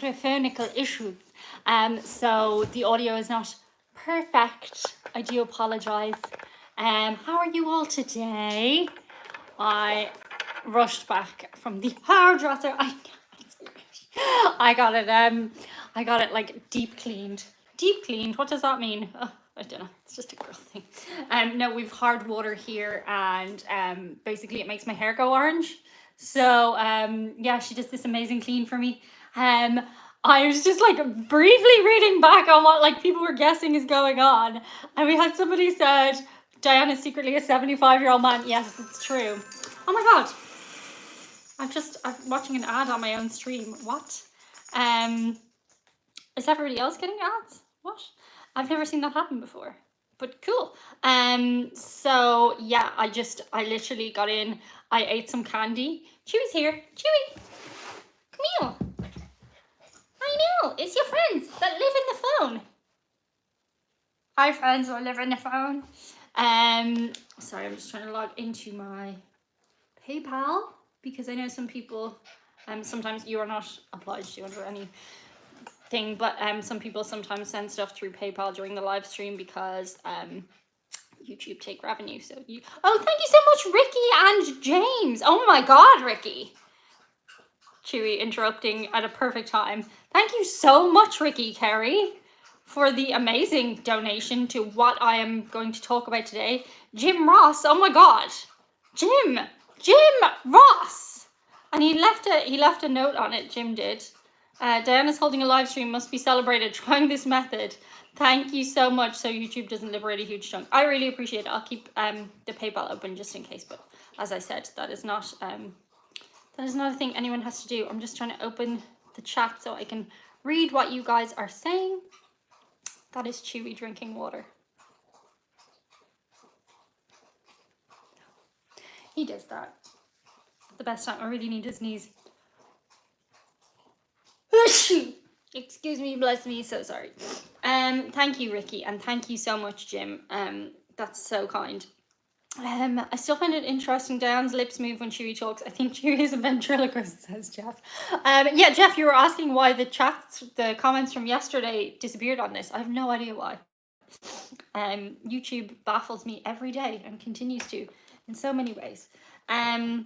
microphonical issues. So the audio is not perfect. I do apologize. How are you all today? I rushed back from the hairdresser. I got it. I got it like deep cleaned. Deep cleaned. What does that mean? Oh, I don't know. It's just a girl thing. No, we've hard water here, and basically it makes my hair go orange. So yeah, she does this amazing clean for me. I was just like briefly reading back on what like people were guessing is going on, and we had somebody said Diana's secretly a 75-year-old man. Yes, it's true. Oh my god. I'm watching an ad on my own stream. What? Is everybody else getting ads? What? I've never seen that happen before. But cool. So yeah, I literally got in. I ate some candy. Chewy's here. Chewy, come here. I know, it's your friends that live in the phone. Hi friends who live in the phone. Sorry, I'm just trying to log into my PayPal because I know some people, sometimes you are not obliged to under any thing, but some people sometimes send stuff through PayPal during the live stream because YouTube take revenue. So oh, thank you so much, Ricky and James. Oh my god, Ricky. Chewy interrupting at a perfect time. Thank you so much, Ricky Kerry, for the amazing donation to what I am going to talk about today. Jim Ross, oh my god. Jim Ross. And he left a note on it, Jim did. Diana's holding a live stream, must be celebrated, trying this method. Thank you so much, so YouTube doesn't liberate a huge chunk. I really appreciate it. I'll keep the PayPal open just in case, but as I said, that is not a thing anyone has to do. I'm just trying to open the chat so I can read what you guys are saying. That is Chewy drinking water. He does that. The best time. I really need his knees. Excuse me, bless me, so sorry. Thank you, Ricky, and thank you so much, Jim. That's so kind. I still find it interesting. Diane's lips move when Chewy talks. I think Chewy is a ventriloquist, says Jeff. Yeah, Jeff, you were asking why the comments from yesterday disappeared on this. I have no idea why. YouTube baffles me every day and continues to in so many ways. A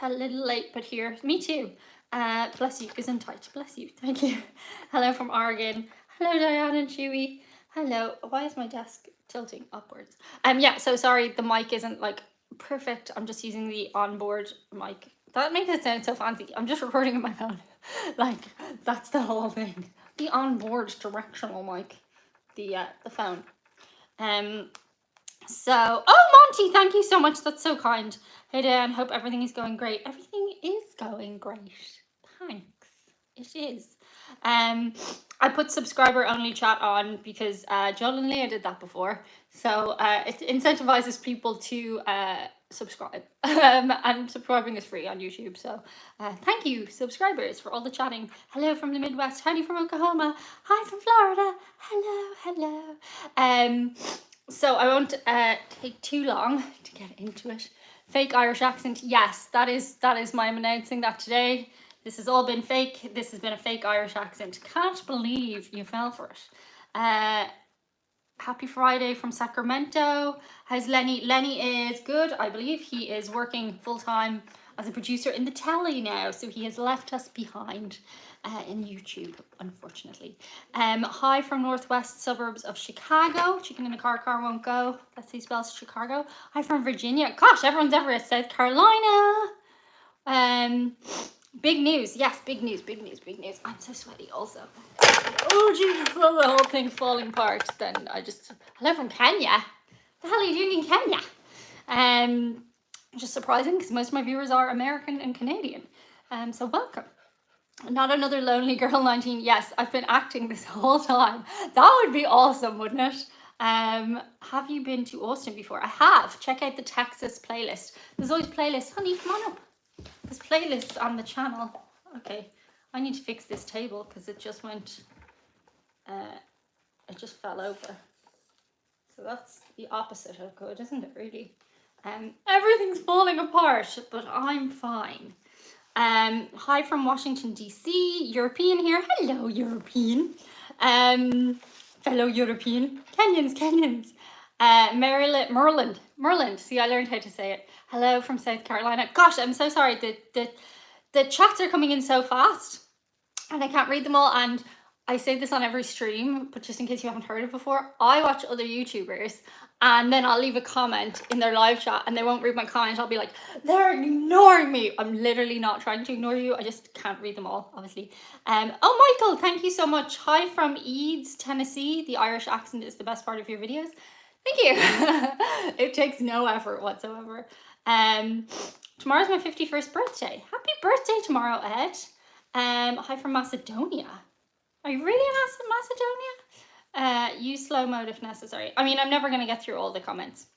little late, but here. Me too. Bless you, Gesundheit. Bless you. Thank you. Hello from Oregon. Hello, Diane and Chewy. Hello. Why is my desk tilting upwards? Yeah, so sorry, the mic isn't like perfect. I'm just using the onboard mic. That makes it sound so fancy. I'm just recording on my phone. Like, that's the whole thing. The onboard directional mic. The phone. So, oh, Monty, thank you so much. That's so kind. Hey, Dan, hope everything is going great. Everything is going great. Thanks. It is. I put subscriber only chat on because Joel and Leah did that before. So it incentivizes people to subscribe. And subscribing is free on YouTube. So thank you, subscribers, for all the chatting. Hello from the Midwest. Howdy from Oklahoma. Hi from Florida. Hello. So I won't take too long to get into it. Fake Irish accent. Yes, that is my announcing that today. This has all been fake. This has been a fake Irish accent. Can't believe you fell for it. Happy Friday from Sacramento. How's Lenny? Lenny is good. I believe he is working full-time as a producer in the telly now. So he has left us behind in YouTube, unfortunately. Hi from northwest suburbs of Chicago. Chicken in the car won't go. That's how he spells Chicago. Hi from Virginia. Gosh, everyone's ever at South Carolina. Big news. Yes, big news. I'm so sweaty also. Oh, Jesus, the whole thing falling apart. Then hello from Kenya. What the hell are you doing in Kenya? Just surprising because most of my viewers are American and Canadian. So welcome. Not another lonely girl 19. Yes, I've been acting this whole time. That would be awesome, wouldn't it? Have you been to Austin before? I have. Check out the Texas playlist. There's always playlists. Honey, come on up. There's playlists on the channel. Okay, I need to fix this table because it just went, it just fell over. So that's the opposite of good, isn't it, really? Everything's falling apart, but I'm fine. Hi from Washington, D.C. European here. Hello, European. Fellow European. Kenyans. Merland. See, I learned how to say it. Hello from South Carolina. Gosh, I'm so sorry. The chats are coming in so fast and I can't read them all. And I say this on every stream, but just in case you haven't heard it before, I watch other YouTubers and then I'll leave a comment in their live chat and they won't read my comment. I'll be like, they're ignoring me. I'm literally not trying to ignore you. I just can't read them all, obviously. Oh, Michael, thank you so much. Hi from Eads, Tennessee. The Irish accent is the best part of your videos. Thank you. It takes no effort whatsoever. Tomorrow's my 51st birthday. Happy birthday tomorrow, Ed. Hi from Macedonia. Are you really in Macedonia? Use slow mode if necessary. I mean, I'm never going to get through all the comments.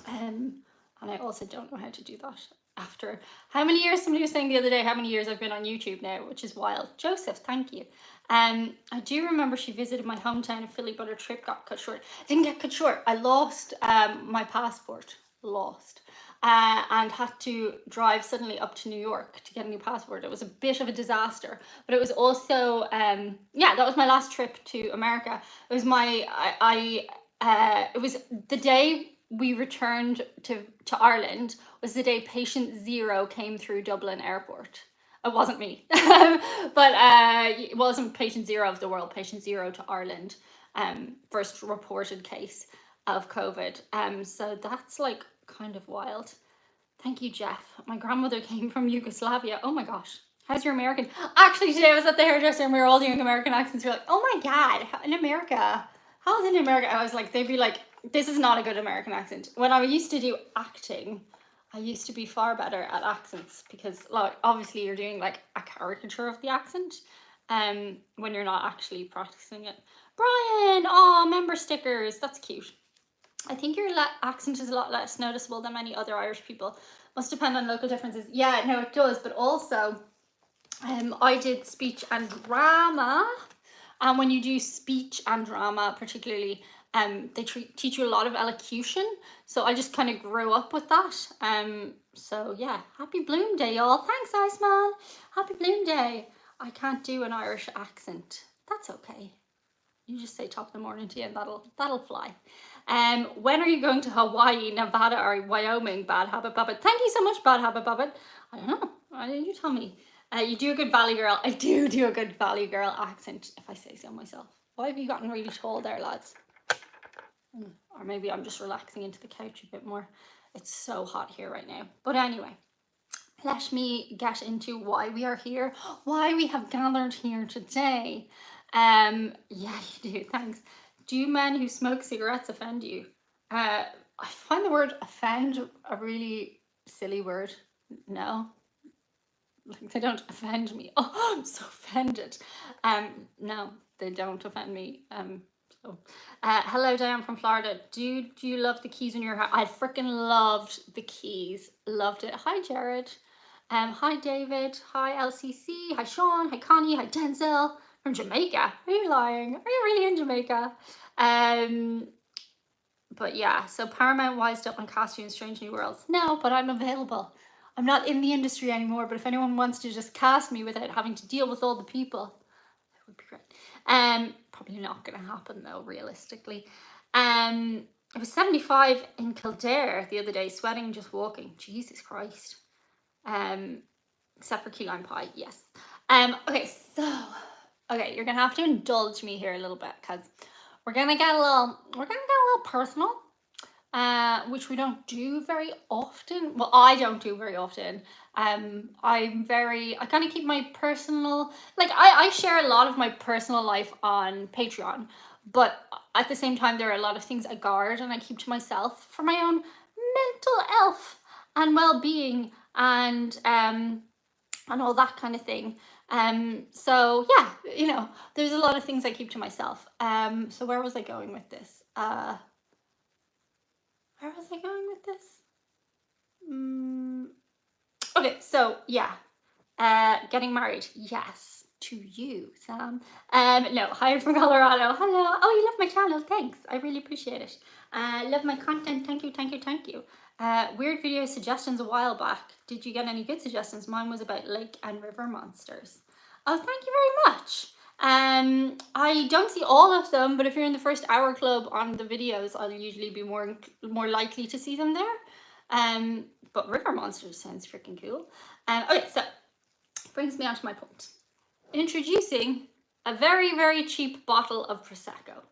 And I also don't know how to do that after how many years, somebody was saying the other day, how many years I've been on YouTube now, which is wild. Joseph, thank you. I do remember she visited my hometown of Philly, but her trip got cut short. Didn't get cut short. I lost my passport. And had to drive suddenly up to New York to get a new passport. It was a bit of a disaster, but it was also yeah, that was my last trip to America. It was it was the day we returned to Ireland was the day patient 0 came through Dublin airport. It wasn't me, but it wasn't patient 0 of the world, patient 0 to Ireland, first reported case of COVID. So that's like kind of wild. Thank you, Jeff. My grandmother came from Yugoslavia. Oh my gosh. How's your American? Actually, today I was at the hairdresser and we were all doing American accents. We were like, oh my God, in America. How's in America? I was like, they'd be like, this is not a good American accent. When I used to do acting, I used to be far better at accents because like obviously you're doing like a caricature of the accent when you're not actually practicing it. Brian, oh, member stickers. That's cute. I think your accent is a lot less noticeable than many other Irish people. Must depend on local differences. Yeah, no, it does. But also, I did speech and drama. And when you do speech and drama, particularly, they teach you a lot of elocution. So I just kind of grew up with that. So yeah, happy Bloom Day, y'all. Thanks, Iceman. Happy Bloom Day. I can't do an Irish accent. That's okay. You just say top of the morning to you and that'll fly. When are you going to Hawaii, Nevada, or Wyoming? Bad Habit Babbit. Thank you so much, Bad Habit Babbit. I don't know. Why didn't you tell me? You do a good Valley Girl. I do a good Valley Girl accent, if I say so myself. Why have you gotten really tall there, lads? Or maybe I'm just relaxing into the couch a bit more. It's so hot here right now. But anyway, let me get into why we are here, why we have gathered here today. Yeah, you do. Thanks. Do men who smoke cigarettes offend you? I find the word offend a really silly word. No, like they don't offend me. Oh, I'm so offended. No, they don't offend me. Hello, Diane from Florida. Do you love the keys in your hair? I freaking loved the keys. Loved it. Hi, Jared. Hi, David. Hi, LCC. Hi, Sean. Hi, Connie. Hi, Denzel. From Jamaica. Are you lying? Are you really in Jamaica? But yeah, so Paramount wised up on cast you in Strange New Worlds. No, but I'm available. I'm not in the industry anymore, but if anyone wants to just cast me without having to deal with all the people, that would be great. Probably not going to happen though, realistically. I was 75 in Kildare the other day, sweating just walking. Jesus Christ. Except for key lime pie, yes. Okay, you're gonna have to indulge me here a little bit because we're gonna get a little personal, which we don't do very often. Well, I don't do very often. I kind of keep my personal, like I share a lot of my personal life on Patreon, but at the same time, there are a lot of things I guard and I keep to myself for my own mental health and well-being and all that kind of thing. So yeah, there's a lot of things I keep to myself. So where was I going with this? Okay, so yeah, getting married, yes, to you, Sam. No, hi from Colorado. Hello. Oh, you love my channel. Thanks. I really appreciate it. Love my content. Thank you. Weird video suggestions a while back. Did you get any good suggestions? Mine was about lake and river monsters. Oh, thank you very much. I don't see all of them, but if you're in the first hour club on the videos, I'll usually be more likely to see them there. But river monsters sounds freaking cool. Okay, so brings me on to my point. Introducing a very, very cheap bottle of Prosecco.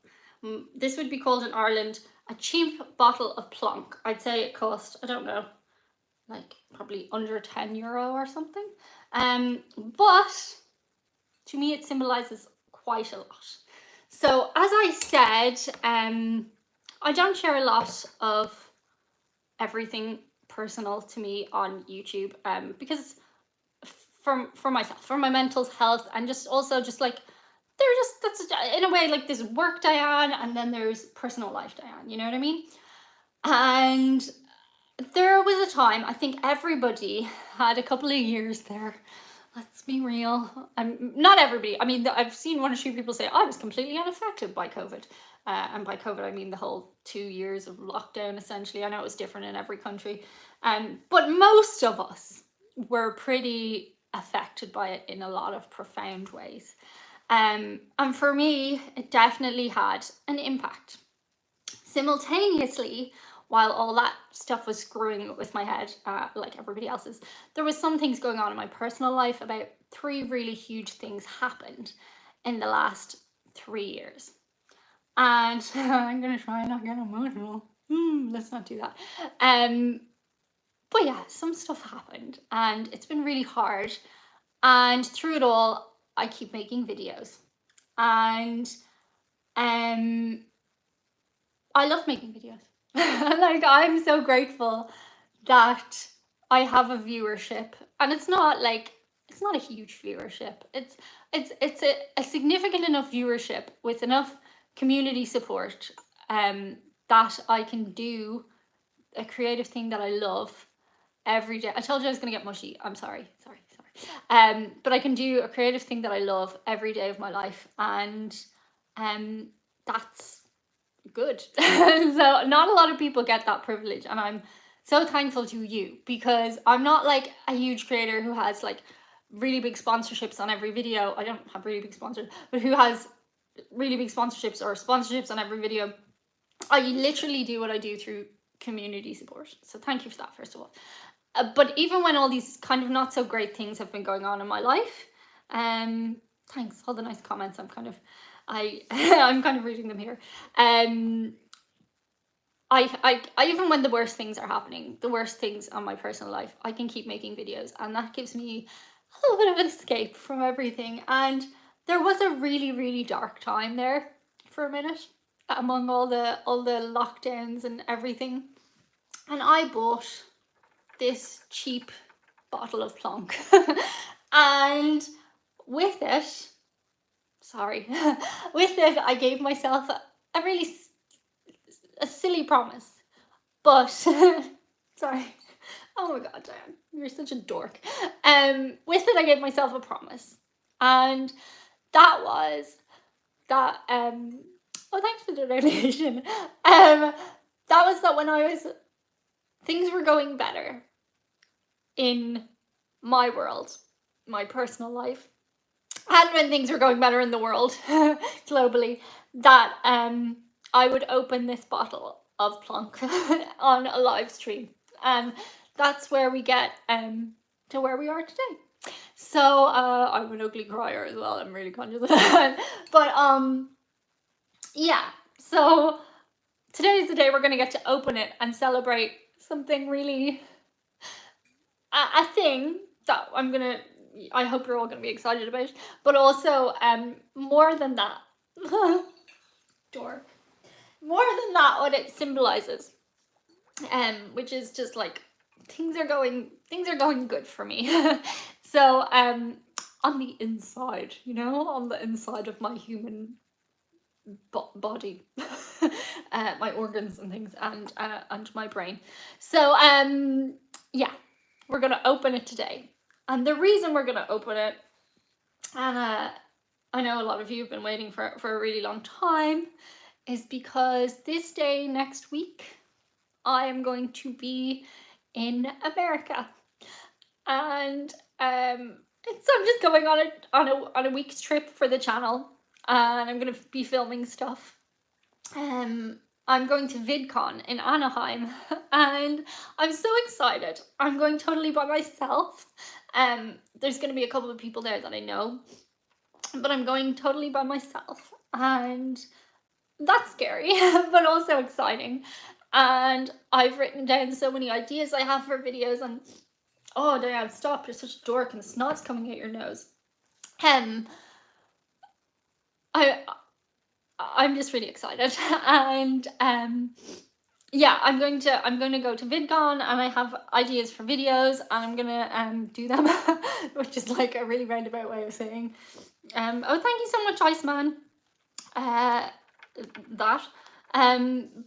This would be called in Ireland a cheap bottle of plonk. I'd say it cost, I don't know, like probably under €10 or something. But to me it symbolizes quite a lot. So as I said, I don't share a lot of everything personal to me on YouTube, because for myself, for my mental health, and just also just like that's in a way like there's work Diane and then there's personal life Diane, you know what I mean? And there was a time, I think everybody had a couple of years there, let's be real, not everybody, I mean I've seen one or two people say I was completely unaffected by COVID, and by COVID I mean the whole 2 years of lockdown essentially. I know it was different in every country, but most of us were pretty affected by it in a lot of profound ways. And for me, it definitely had an impact. Simultaneously, while all that stuff was screwing with my head, like everybody else's, there was some things going on in my personal life. About 3 really huge things happened in the last 3 years. And I'm going to try and not get emotional. Let's not do that. But yeah, some stuff happened and it's been really hard. And through it all, I keep making videos. And I love making videos. Like, I'm so grateful that I have a viewership. And it's not a huge viewership. It's a significant enough viewership with enough community support that I can do a creative thing that I love every day. I told you I was going to get mushy. I'm sorry. But I can do a creative thing that I love every day of my life, and that's good. So not a lot of people get that privilege, and I'm so thankful to you, because I'm not like a huge creator who has like really big sponsorships on every video. I don't have really big sponsors, but who has really big sponsorships or sponsorships on every video. I literally do what I do through community support. So thank you for that, first of all. But even when all these kind of not so great things have been going on in my life, thanks, all the nice comments, I'm kind of reading them here. I even when the worst things are happening, the worst things on my personal life, I can keep making videos, and that gives me a little bit of an escape from everything. And there was a really, really dark time there for a minute, among all the lockdowns and everything, and I bought this cheap bottle of plonk and with it I gave myself a really silly promise, but sorry, oh my god Diane, you're such a dork. With it I gave myself a promise, and that was that oh, thanks for the donation. That was that when things were going better in my world, my personal life, and when things were going better in the world globally, that I would open this bottle of plonk on a live stream, and that's where we get to where we are today. So I'm an ugly crier as well, I'm really conscious of that. But yeah, so today is the day we're going to get to open it and celebrate something really, a thing that I hope you're all going to be excited about, but also more than that, dork, more than that, what it symbolizes, which is just like things are going good for me. So on the inside, on the inside of my human body, my organs and things, and my brain. So yeah, we're gonna open it today, and the reason we're gonna open it, and I know a lot of you have been waiting for a really long time, is because this day next week I am going to be in America. And I'm just going on a week's trip for the channel, and I'm gonna be filming stuff. I'm going to VidCon in Anaheim, and I'm so excited. I'm going totally by myself. There's gonna be a couple of people there that I know, but I'm going totally by myself, and that's scary, but also exciting. And I've written down so many ideas I have for videos, and oh, Diane, stop, you're such a dork and the snot's coming out your nose. I'm just really excited. And yeah, I'm going to go to VidCon, and I have ideas for videos, and I'm gonna do them, which is like a really roundabout way of saying oh, thank you so much, Iceman.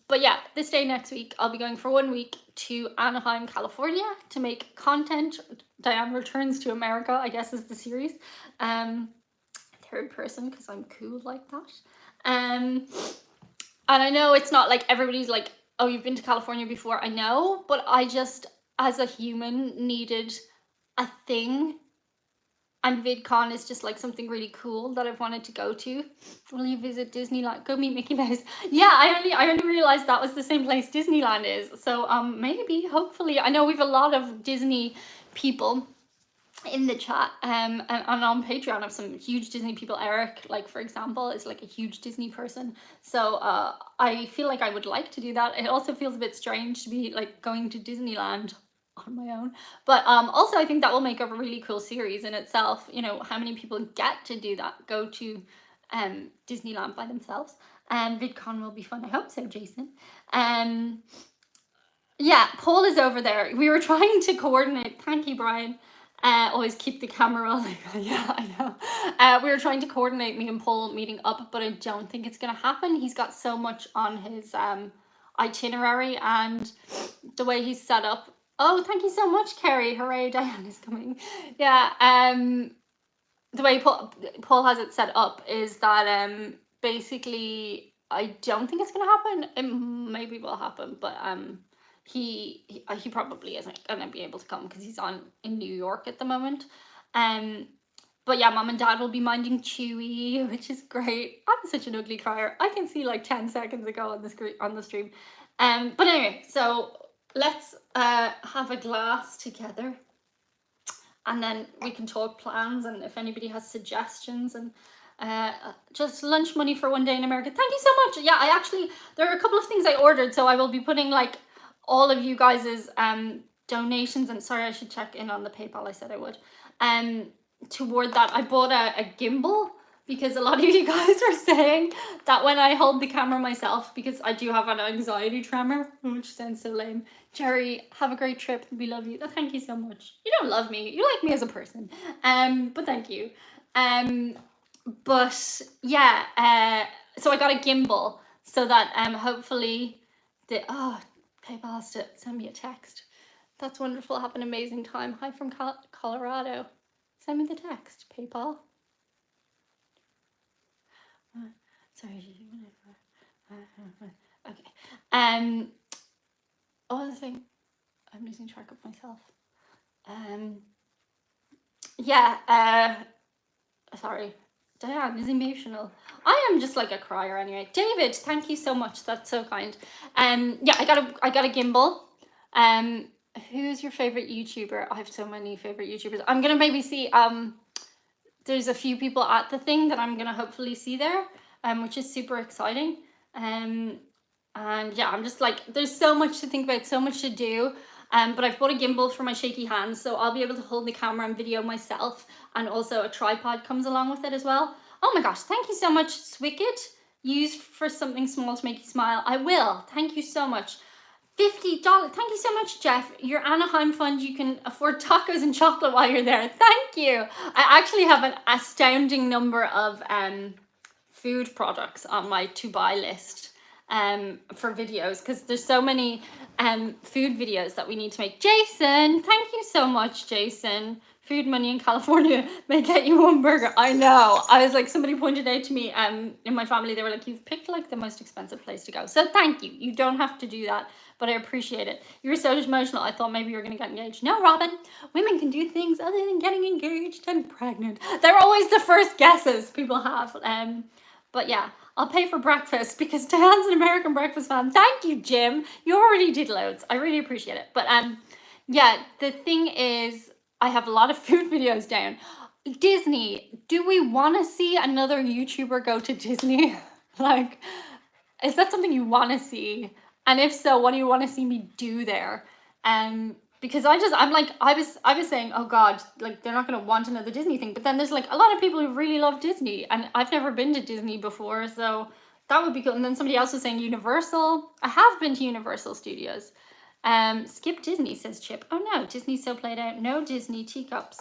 But yeah, this day next week I'll be going for 1 week to Anaheim, California to make content. Diane Returns to America, I guess, is the series. Third person, because I'm cool like that. And I know it's not like everybody's like, oh, you've been to California before. I know, but I just, as a human, needed a thing. And VidCon is just like something really cool that I've wanted to go to. Will you visit Disneyland? Go meet Mickey Mouse. Yeah, I only realized that was the same place Disneyland is. So maybe, hopefully, I know we've a lot of Disney people in the chat, and on Patreon I have some huge Disney people. Eric, like, for example, is like a huge Disney person. So I feel like I would like to do that. It also feels a bit strange to be like going to Disneyland on my own, but also I think that will make a really cool series in itself. You know, how many people get to do that, go to Disneyland by themselves. And VidCon will be fun. I hope so, Jason. Yeah, Paul is over there. We were trying to coordinate. Thank you, Brian. Always keep the camera rolling. Yeah, I know. We were trying to coordinate me and Paul meeting up, but I don't think it's gonna happen. He's got so much on his itinerary, and the way he's set up. Oh, thank you so much, Kerry. Hooray, Diane is coming. Yeah, the way Paul has it set up is that basically I don't think it's gonna happen. It maybe will happen, but he probably isn't gonna be able to come because he's in New York at the moment. But yeah, Mom and Dad will be minding Chewy, which is great. I'm such an ugly crier. I can see like 10 seconds ago on the stream. But anyway, so let's have a glass together, and then we can talk plans, and if anybody has suggestions, and just lunch money for 1 day in America. Thank you so much. Yeah, there are a couple of things I ordered, so I will be putting like all of you guys' donations, and sorry, I should check in on the PayPal, I said I would, toward that. I bought a gimbal because a lot of you guys are saying that when I hold the camera myself, because I do have an anxiety tremor, which sounds so lame. Jerry, have a great trip. We love you. Thank you so much. You don't love me. You like me as a person. But thank you. But yeah, so I got a gimbal so that hopefully PayPal has to send me a text. That's wonderful. Have an amazing time. Hi from Colorado. Send me the text, PayPal. Sorry. Okay. Other thing, I'm losing track of myself. Yeah. Sorry. Diane is emotional. I am just like a crier anyway. David, thank you so much. That's so kind. Yeah, I got a gimbal. Who's your favorite YouTuber? I have so many favorite YouTubers. I'm gonna maybe see there's a few people at the thing that I'm gonna hopefully see there, which is super exciting. And yeah, I'm just like, there's so much to think about, so much to do. But I've bought a gimbal for my shaky hands, so I'll be able to hold the camera and video myself, and also a tripod comes along with it as well. Oh my gosh, thank you so much, Swicket. Use for something small to make you smile. I will. Thank you so much. $50. Thank you so much, Jeff. Your Anaheim fund, you can afford tacos and chocolate while you're there. Thank you. I actually have an astounding number of food products on my to-buy list for videos, because there's so many food videos that we need to make. Jason, thank you so much, Jason. food money in California may get you one burger. I know. I was like, somebody pointed out to me in my family, they were like, you've picked like the most expensive place to go. So thank you. You don't have to do that, but I appreciate it. You were so emotional. I thought maybe you were going to get engaged. No, Robin, women can do things other than getting engaged and pregnant. They're always the first guesses people have. But yeah, I'll pay for breakfast because Diane's an American breakfast fan. Thank you, Jim. You already did loads. I really appreciate it. But yeah, the thing is, I have a lot of food videos down. Disney, do we want to see another YouTuber go to Disney? Like, is that something you want to see? And if so, what do you want to see me do there? Because I'm like, I was saying, oh God, like they're not going to want another Disney thing. But then there's like a lot of people who really love Disney, and I've never been to Disney before, so that would be cool. And then somebody else was saying Universal. I have been to Universal Studios. Skip Disney, says Chip. Oh no, Disney's so played out. No Disney teacups.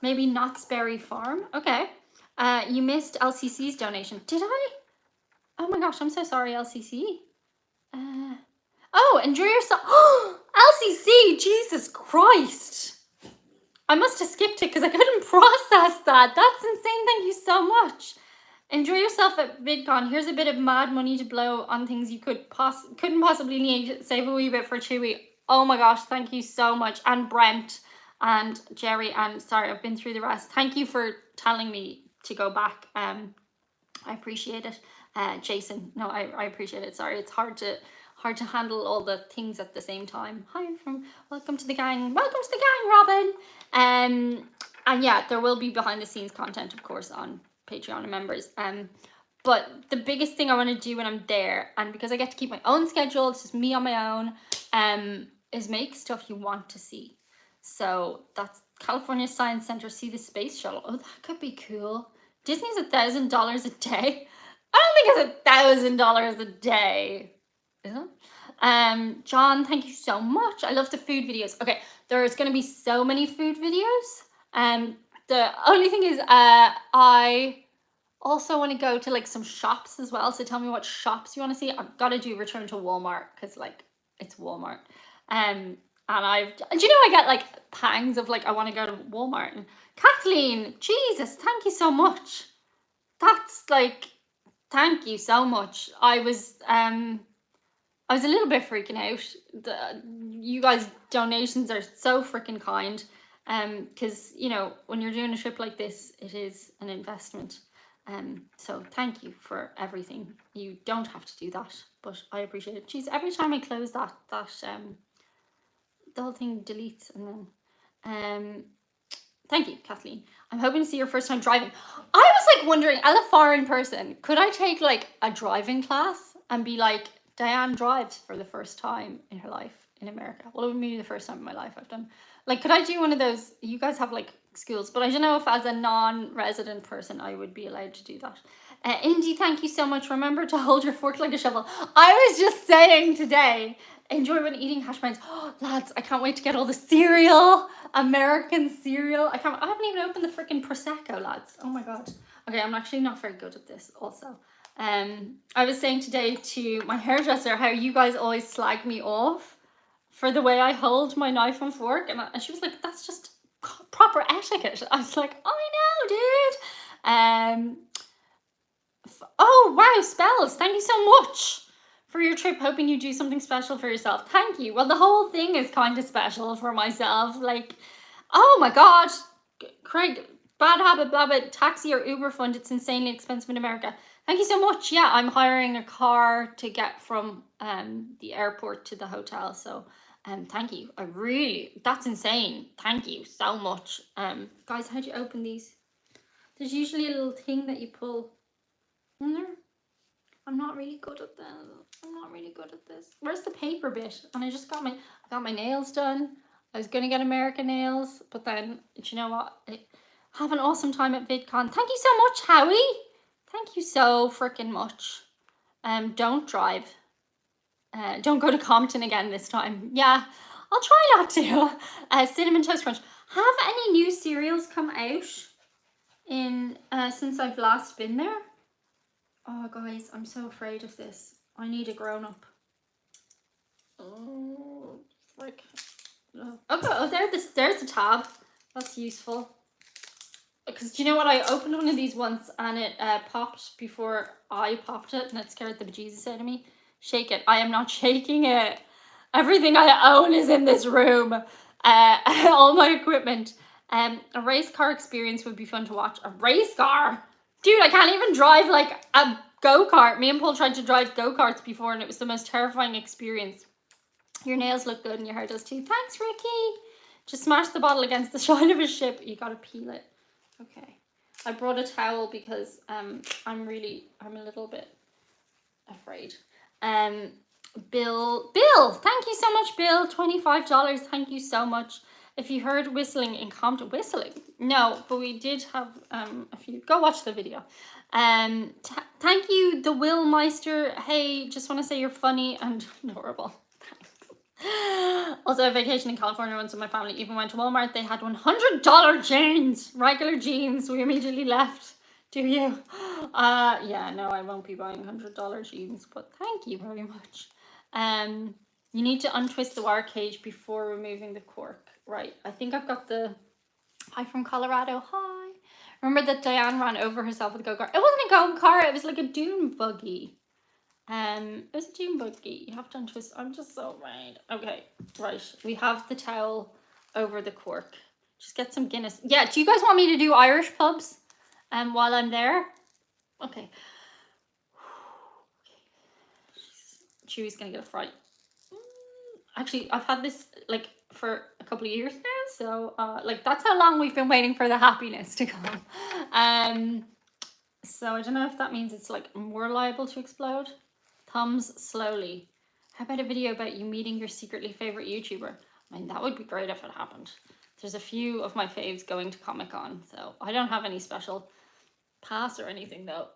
Maybe Knott's Berry Farm. Okay. You missed LCC's donation. Did I? Oh my gosh, I'm so sorry, LCC. Oh, enjoy yourself. LCC, Jesus Christ. I must have skipped it because I couldn't process that. That's insane. Thank you so much. Enjoy yourself at VidCon. Here's a bit of mad money to blow on things you couldn't possibly need. Save a wee bit for Chewy. Oh my gosh, thank you so much. And Brent and Jerry, and sorry, I've been through the rest. Thank you for telling me to go back. I appreciate it. Jason, no, I appreciate it. Sorry, it's hard to handle all the things at the same time. Hi, welcome to the gang. Welcome to the gang, Robin. And yeah, there will be behind the scenes content, of course, on Patreon members. But the biggest thing I want to do when I'm there, and because I get to keep my own schedule, it's just me on my own, is make stuff you want to see. So that's California Science Center. See the space shuttle. Oh, that could be cool. Disney's $1,000 a day. I don't think it's $1,000 a day. Is it? John, thank you so much. I love the food videos. Okay, there's going to be so many food videos. The only thing is, I also want to go to like some shops as well. So tell me what shops you want to see. I've got to do return to Walmart because like it's Walmart. And do you know, I get like pangs of like, I want to go to Walmart. And Kathleen, Jesus, thank you so much. That's like, thank you so much. I was a little bit freaking out. You guys' donations are so freaking kind. Because, you know, when you're doing a trip like this, it is an investment. So thank you for everything. You don't have to do that, but I appreciate it. Jeez, every time I close that the whole thing deletes, and then thank you, Kathleen. I'm hoping to see your first time driving. I was like wondering, as a foreign person, could I take like a driving class and be like, Diane drives for the first time in her life in America? Well, it would be the first time in my life I've done. Like, could I do one of those? You guys have like schools, but I don't know if as a non-resident person I would be allowed to do that. Indy, thank you so much. Remember to hold your fork like a shovel. I was just saying today, enjoy when eating hash browns. Oh, lads, I can't wait to get all the cereal, American cereal. I haven't even opened the freaking Prosecco, lads. Oh my God. Okay, I'm actually not very good at this also. I was saying today to my hairdresser how you guys always slag me off for the way I hold my knife and fork, and she was like, that's just proper etiquette. I was like, I know, dude. Oh wow, Spells, thank you so much for your trip. Hoping you do something special for yourself. Thank you. Well, the whole thing is kind of special for myself. Like, oh my God, Craig, bad habit, taxi or Uber fund. It's insanely expensive in America. Thank you so much. Yeah, I'm hiring a car to get from the airport to the hotel. So thank you. That's insane. Thank you so much. Guys, how do you open these? There's usually a little thing that you pull in there. I'm not really good at this. Where's the paper bit? And I just got my nails done. I was gonna get American nails, but then, you know what? Have an awesome time at VidCon. Thank you so much, Howie. Thank you so freaking much. Don't drive. Don't go to Compton again this time. Yeah, I'll try not to. Cinnamon Toast Crunch. Have any new cereals come out in since I've last been there? Oh, guys, I'm so afraid of this. I need a grown-up. Oh, frick. Oh, okay, there's the tab. That's useful. Because do you know what? I opened one of these once and it popped before I popped it and it scared the bejesus out of me. Shake it. I am not shaking it. Everything I own is in this room. All my equipment. A race car experience would be fun to watch. A race car? Dude, I can't even drive like a go-kart. Me and Paul tried to drive go-karts before and it was the most terrifying experience. Your nails look good and your hair does too. Thanks, Ricky. Just smash the bottle against the side of a ship. You gotta peel it. Okay. I brought a towel because I'm a little bit afraid. Bill, thank you so much, Bill. $25. Thank you so much. If you heard whistling in Compton, whistling? No, but we did have a few. Go watch the video. Thank you, the Will Meister. Hey, just want to say you're funny and adorable. Also, a vacation in California once with my family. Even went to Walmart. They had $100 jeans, regular jeans. We immediately left. Do you? Yeah, no, I won't be buying $100 jeans, but thank you very much. You need to untwist the wire cage before removing the cork. Right, I think I've got the... Hi from Colorado, hi. Remember that Diane ran over herself with a go-kart? It wasn't a go-kart, it was like a dune buggy. It was a dune buggy. You have to untwist. I'm just so right. Okay, right. We have the towel over the cork. Just get some Guinness. Yeah, do you guys want me to do Irish pubs while I'm there? Okay. Chewy's gonna get a fright. Actually, I've had this like for a couple of years now, so like that's how long we've been waiting for the happiness to come. So I don't know if that means it's like more liable to explode. Thumbs slowly. How about a video about you meeting your secretly favorite YouTuber? I mean, that would be great if it happened. There's a few of my faves going to Comic-Con, so I don't have any special pass or anything though.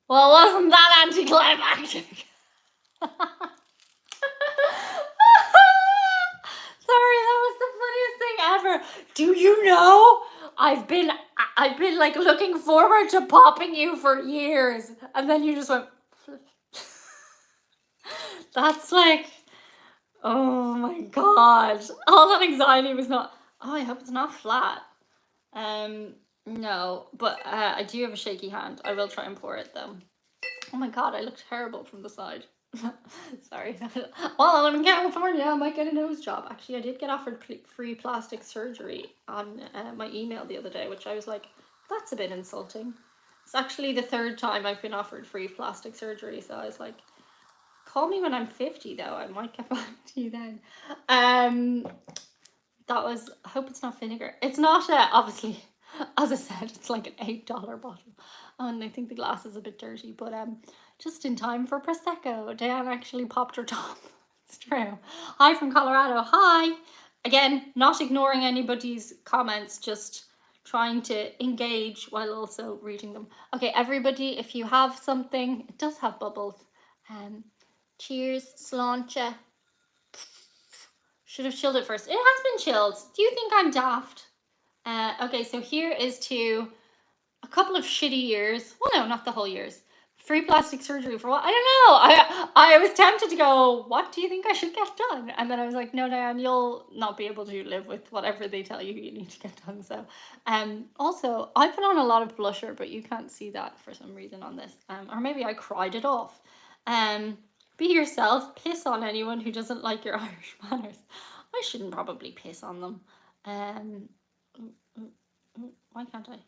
Well, wasn't that anticlimactic? Sorry, that was the funniest thing ever. Do you know? I've been like looking forward to popping you for years, and then you just went. That's like, oh my god! All that anxiety was not. Oh, I hope it's not flat. No, but I do have a shaky hand. I will try and pour it though. Oh my god, I look terrible from the side. Sorry. Well, I'm in California. I might get a nose job. Actually, I did get offered free plastic surgery on my email the other day, which I was like, that's a bit insulting. It's actually the third time I've been offered free plastic surgery, so I was like, call me when I'm 50 though. I might get back to you then. That was, I hope it's not vinegar. It's not, obviously, as I said, it's like an $8 bottle. And I think the glass is a bit dirty, but just in time for Prosecco. Diane actually popped her top. It's true. Hi from Colorado. Hi. Again, not ignoring anybody's comments, just trying to engage while also reading them. Okay, everybody, if you have something, it does have bubbles. Cheers, sláinte. Should have chilled it first. It has been chilled. Do you think I'm daft? Okay, so here is to a couple of shitty years. Well, no, not the whole years. Free plastic surgery for what? I don't know. I was tempted to go, what do you think I should get done? And then I was like, no, Diane, you'll not be able to live with whatever they tell you need to get done. So, also, I put on a lot of blusher, but you can't see that for some reason on this. Or maybe I cried it off. Be yourself. Piss on anyone who doesn't like your Irish manners. I shouldn't probably piss on them. Why can't I?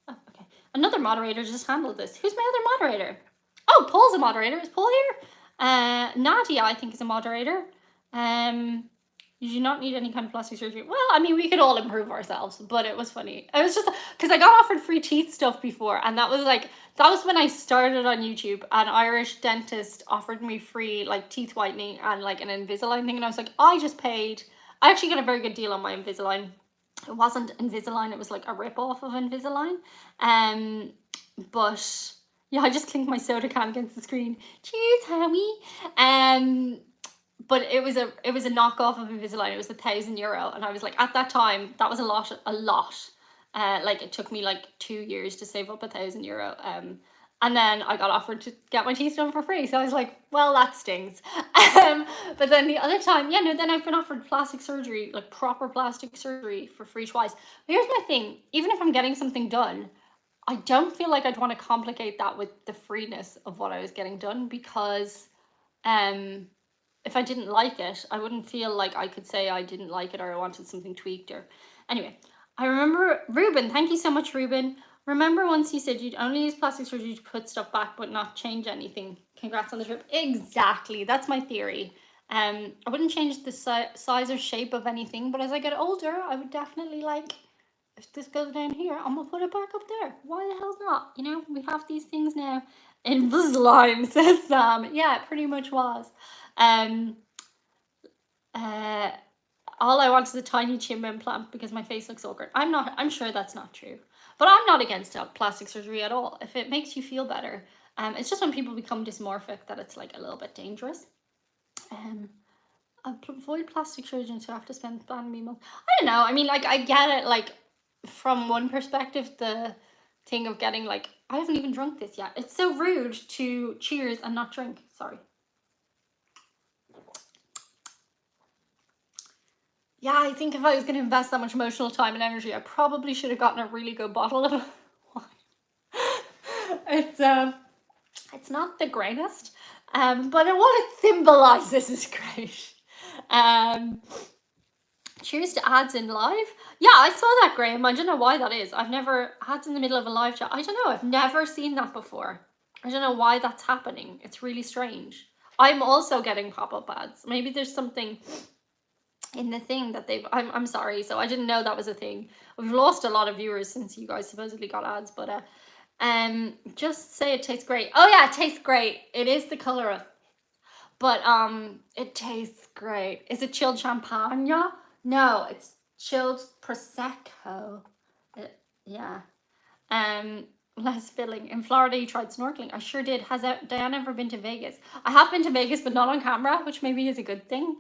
Oh, okay. Another moderator just handled this. Who's my other moderator? Oh, Paul's a moderator. Is Paul here? Nadia, I think, is a moderator. You do not need any kind of plastic surgery. Well, I mean, we could all improve ourselves, but it was funny. It was just because I got offered free teeth stuff before, and that was when I started on YouTube. An Irish dentist offered me free like teeth whitening and like an Invisalign thing, and I was like, I just paid. I actually got a very good deal on my Invisalign. It wasn't Invisalign, it was like a rip-off of Invisalign. But yeah, I just clinked my soda can against the screen. Cheers, Howie. But it was a knockoff of Invisalign. It was €1,000, and I was like, at that time, that was a lot. Like it took me like 2 years to save up €1,000. And then I got offered to get my teeth done for free. So I was like, well, that stings. But then the other time, yeah, no, then I've been offered plastic surgery, like proper plastic surgery for free twice. But here's my thing, even if I'm getting something done, I don't feel like I'd want to complicate that with the freeness of what I was getting done, because if I didn't like it, I wouldn't feel like I could say I didn't like it or I wanted something tweaked. Or anyway, I remember Ruben, thank you so much, Ruben. Remember once you said you'd only use plastic surgery to put stuff back but not change anything. Congrats on the trip. Exactly, that's my theory. I wouldn't change the size or shape of anything, but as I get older, I would definitely like, if this goes down here, I'm gonna put it back up there. Why the hell not? You know, we have these things now. Invisalign, says Sam. Yeah, it pretty much was. All I want is a tiny chin implant because my face looks awkward. I'm sure that's not true. But I'm not against plastic surgery at all. If it makes you feel better. It's just when people become dysmorphic that it's like a little bit dangerous. Avoid plastic surgeons who have to spend me money. I don't know. I mean, like, I get it, like, from one perspective, the thing of getting, like, I haven't even drunk this yet. It's so rude to cheers and not drink. Sorry. Yeah, I think if I was going to invest that much emotional time and energy, I probably should have gotten a really good bottle of wine. It's not the greatest, but what it symbolizes is great. Cheers to ads in live. Yeah, I saw that, Graham. I don't know why that is. I've never ads in the middle of a live chat. I don't know. I've never seen that before. I don't know why that's happening. It's really strange. I'm also getting pop-up ads. Maybe there's something in the thing that they've, I'm sorry, so I didn't know that was a thing. We've lost a lot of viewers since you guys supposedly got ads, but just say it tastes great. Oh yeah, it tastes great. It is the color of, but it tastes great. Is it chilled champagne? No, it's chilled Prosecco. Yeah. Less filling. In Florida, you tried snorkeling. I sure did. Has Diane ever been to Vegas? I have been to Vegas, but not on camera, which maybe is a good thing.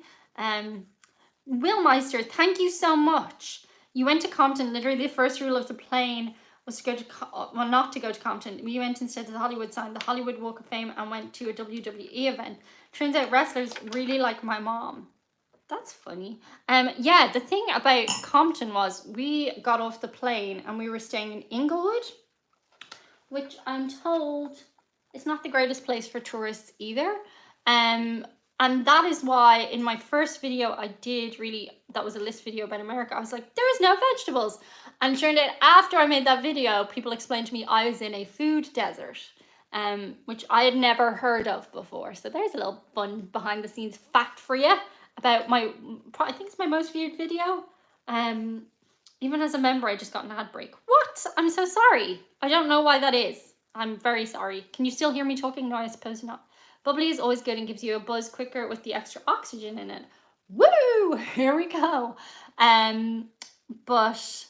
Will Meister, thank you so much. You went to Compton. Literally, the first rule of the plane was to go to, well, not to go to Compton. We went instead to the Hollywood sign, the Hollywood Walk of Fame, and went to a WWE event. Turns out wrestlers really like my mom. That's funny. Yeah, the thing about Compton was we got off the plane and we were staying in Inglewood, which I'm told is not the greatest place for tourists either. And that is why in my first video I did that was a list video about America. I was like, there is no vegetables. And it turned out after I made that video, people explained to me I was in a food desert, which I had never heard of before. So there's a little fun behind the scenes fact for you about I think it's my most viewed video. Even as a member, I just got an ad break. What? I'm so sorry. I don't know why that is. I'm very sorry. Can you still hear me talking? No, I suppose not. Bubbly is always good and gives you a buzz quicker with the extra oxygen in it. Woo! Here we go. But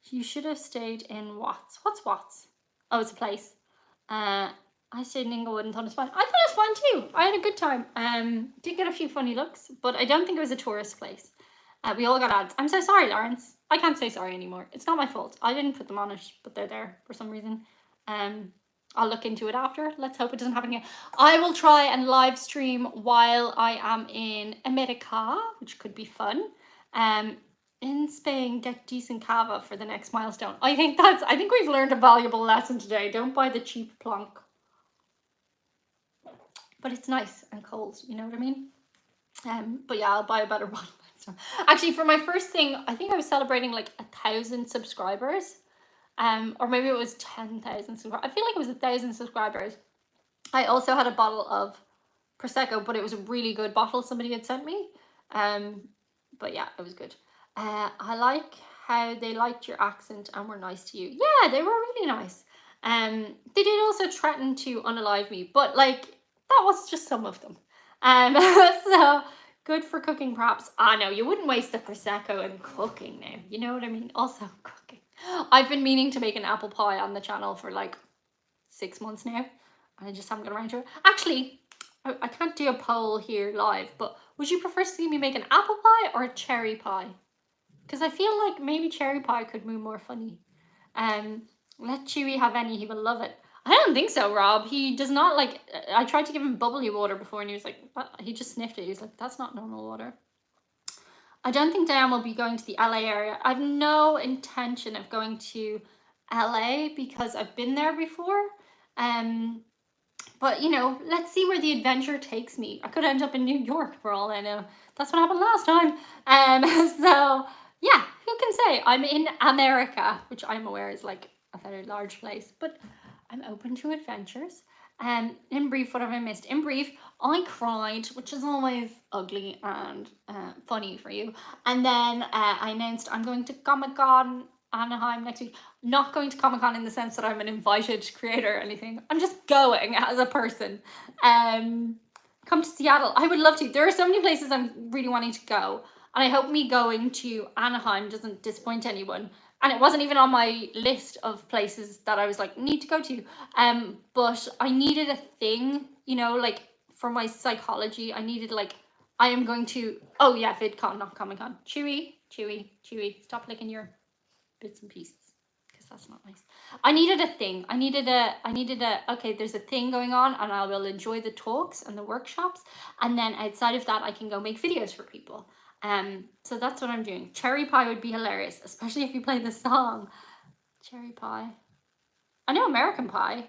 you should have stayed in Watts. What's Watts? Oh, it's a place. I stayed in Inglewood and thought it was fine. I thought it was fine too. I had a good time. Did get a few funny looks, but I don't think it was a tourist place. We all got ads. I'm so sorry, Lawrence. I can't say sorry anymore. It's not my fault. I didn't put them on it, but they're there for some reason. I'll look into it after. Let's hope it doesn't happen again. I will try and live stream while I am in America, which could be fun. In Spain, get decent cava for the next milestone. I think we've learned a valuable lesson today. Don't buy the cheap plonk. But it's nice and cold, you know what I mean? But yeah, I'll buy a better one next time. Actually, for my first thing, I think I was celebrating like 1,000 subscribers. Or maybe it was 10,000 subscribers. I feel like it was 1,000 subscribers. I also had a bottle of Prosecco, but it was a really good bottle somebody had sent me. But yeah, it was good. I like how they liked your accent and were nice to you. Yeah, they were really nice. They did also threaten to unalive me, but like that was just some of them. So good for cooking perhaps. No, you wouldn't waste the Prosecco in cooking now. You know what I mean? Also cooking. I've been meaning to make an apple pie on the channel for like 6 months now. I just haven't got around to it. Actually, I can't do a poll here live, but would you prefer to see me make an apple pie or a cherry pie? Because I feel like maybe cherry pie could be more funny. Let Chewy have any, he will love it. I don't think so, Rob. He does not like. I tried to give him bubbly water before, and he was like, what? He just sniffed it. He was like, that's not normal water. I don't think Diane will be going to the LA area. I've no intention of going to LA because I've been there before. But you know, let's see where the adventure takes me. I could end up in New York for all I know. That's what happened last time. So yeah, who can say? I'm in America, which I'm aware is like a very large place, but I'm open to adventures. In brief, what have I missed? In brief, I cried, which is always ugly and funny for you. And then I announced I'm going to Comic-Con Anaheim next week. Not going to Comic-Con in the sense that I'm an invited creator or anything. I'm just going as a person. Come to Seattle. I would love to. There are so many places I'm really wanting to go. And I hope me going to Anaheim doesn't disappoint anyone. And it wasn't even on my list of places that I was like, need to go to. But I needed a thing, you know, like for my psychology, I needed like, I am going to, oh yeah, VidCon, not Comic-Con. Chewy, stop licking your bits and pieces. Because that's not nice. I needed a thing. I needed a, okay, there's a thing going on and I will enjoy the talks and the workshops. And then outside of that, I can go make videos for people. So that's what I'm doing. Cherry pie would be hilarious, especially if you play the song. Cherry pie. I know American Pie.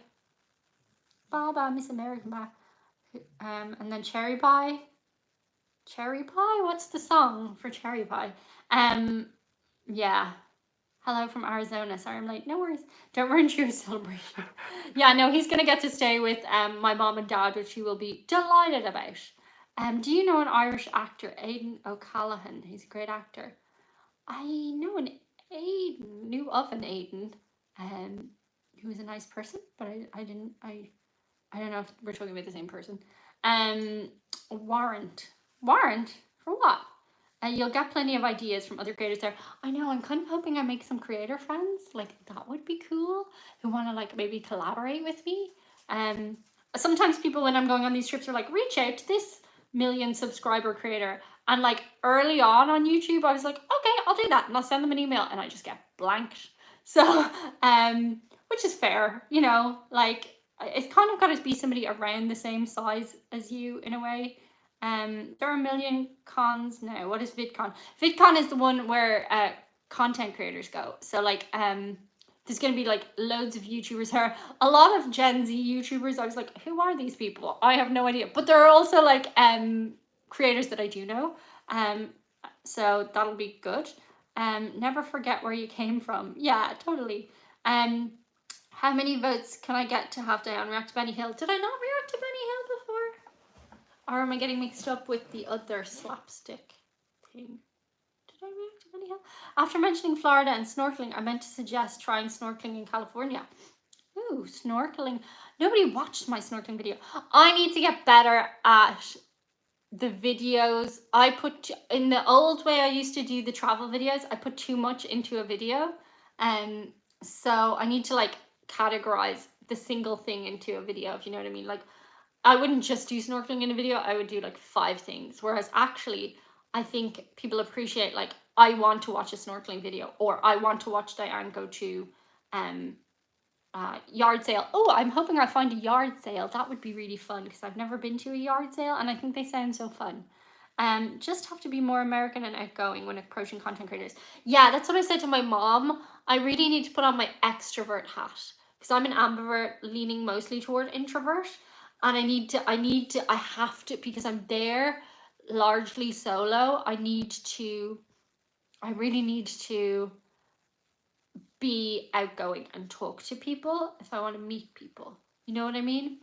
Baba, Miss American Pie. And then cherry pie. Cherry pie? What's the song for cherry pie? Yeah. Hello from Arizona. Sorry, I'm late. No worries. Don't ruin your celebration. Yeah, no, he's gonna get to stay with my mom and dad, which he will be delighted about. Do you know an Irish actor, Aidan O'Callaghan? He's a great actor. I know an Aidan, knew of an Aidan, who was a nice person, but I don't know if we're talking about the same person. Warrant for what? You'll get plenty of ideas from other creators there. I know, I'm kind of hoping I make some creator friends. Like, that would be cool. Who want to, like, maybe collaborate with me. Sometimes people, when I'm going on these trips, are like, reach out to this million subscriber creator. And, like, early on YouTube, I was like, okay, I'll do that. And I'll send them an email. And I just get blanked. So, which is fair, you know. Like, it's kind of got to be somebody around the same size as you, in a way. There are a million cons now. What is VidCon? VidCon is the one where content creators go. So like there's gonna be like loads of YouTubers here. A lot of Gen Z YouTubers. I was like, who are these people? I have no idea. But there are also like creators that I do know. So that'll be good. Never forget where you came from. Yeah, totally. How many votes can I get to have Diane react to Benny Hill? Did I not react to Benny Hill before? Or am I getting mixed up with the other slapstick thing? Did I react to Benny Hill? After mentioning Florida and snorkeling, I meant to suggest trying snorkeling in California. Ooh, snorkeling. Nobody watched my snorkeling video. I need to get better at the videos. I put, in the old way I used to do the travel videos, I put too much into a video. So I need to like categorize the single thing into a video, if you know what I mean. Like, I wouldn't just do snorkeling in a video, I would do like 5 things. Whereas actually, I think people appreciate like, I want to watch a snorkeling video, or I want to watch Diane go to yard sale. Oh, I'm hoping I find a yard sale. That would be really fun because I've never been to a yard sale and I think they sound so fun. Just have to be more American and outgoing when approaching content creators. Yeah, that's what I said to my mom. I really need to put on my extrovert hat because I'm an ambivert leaning mostly toward introvert. And I have to, because I'm there largely solo, I really need to be outgoing and talk to people if I want to meet people. You know what I mean?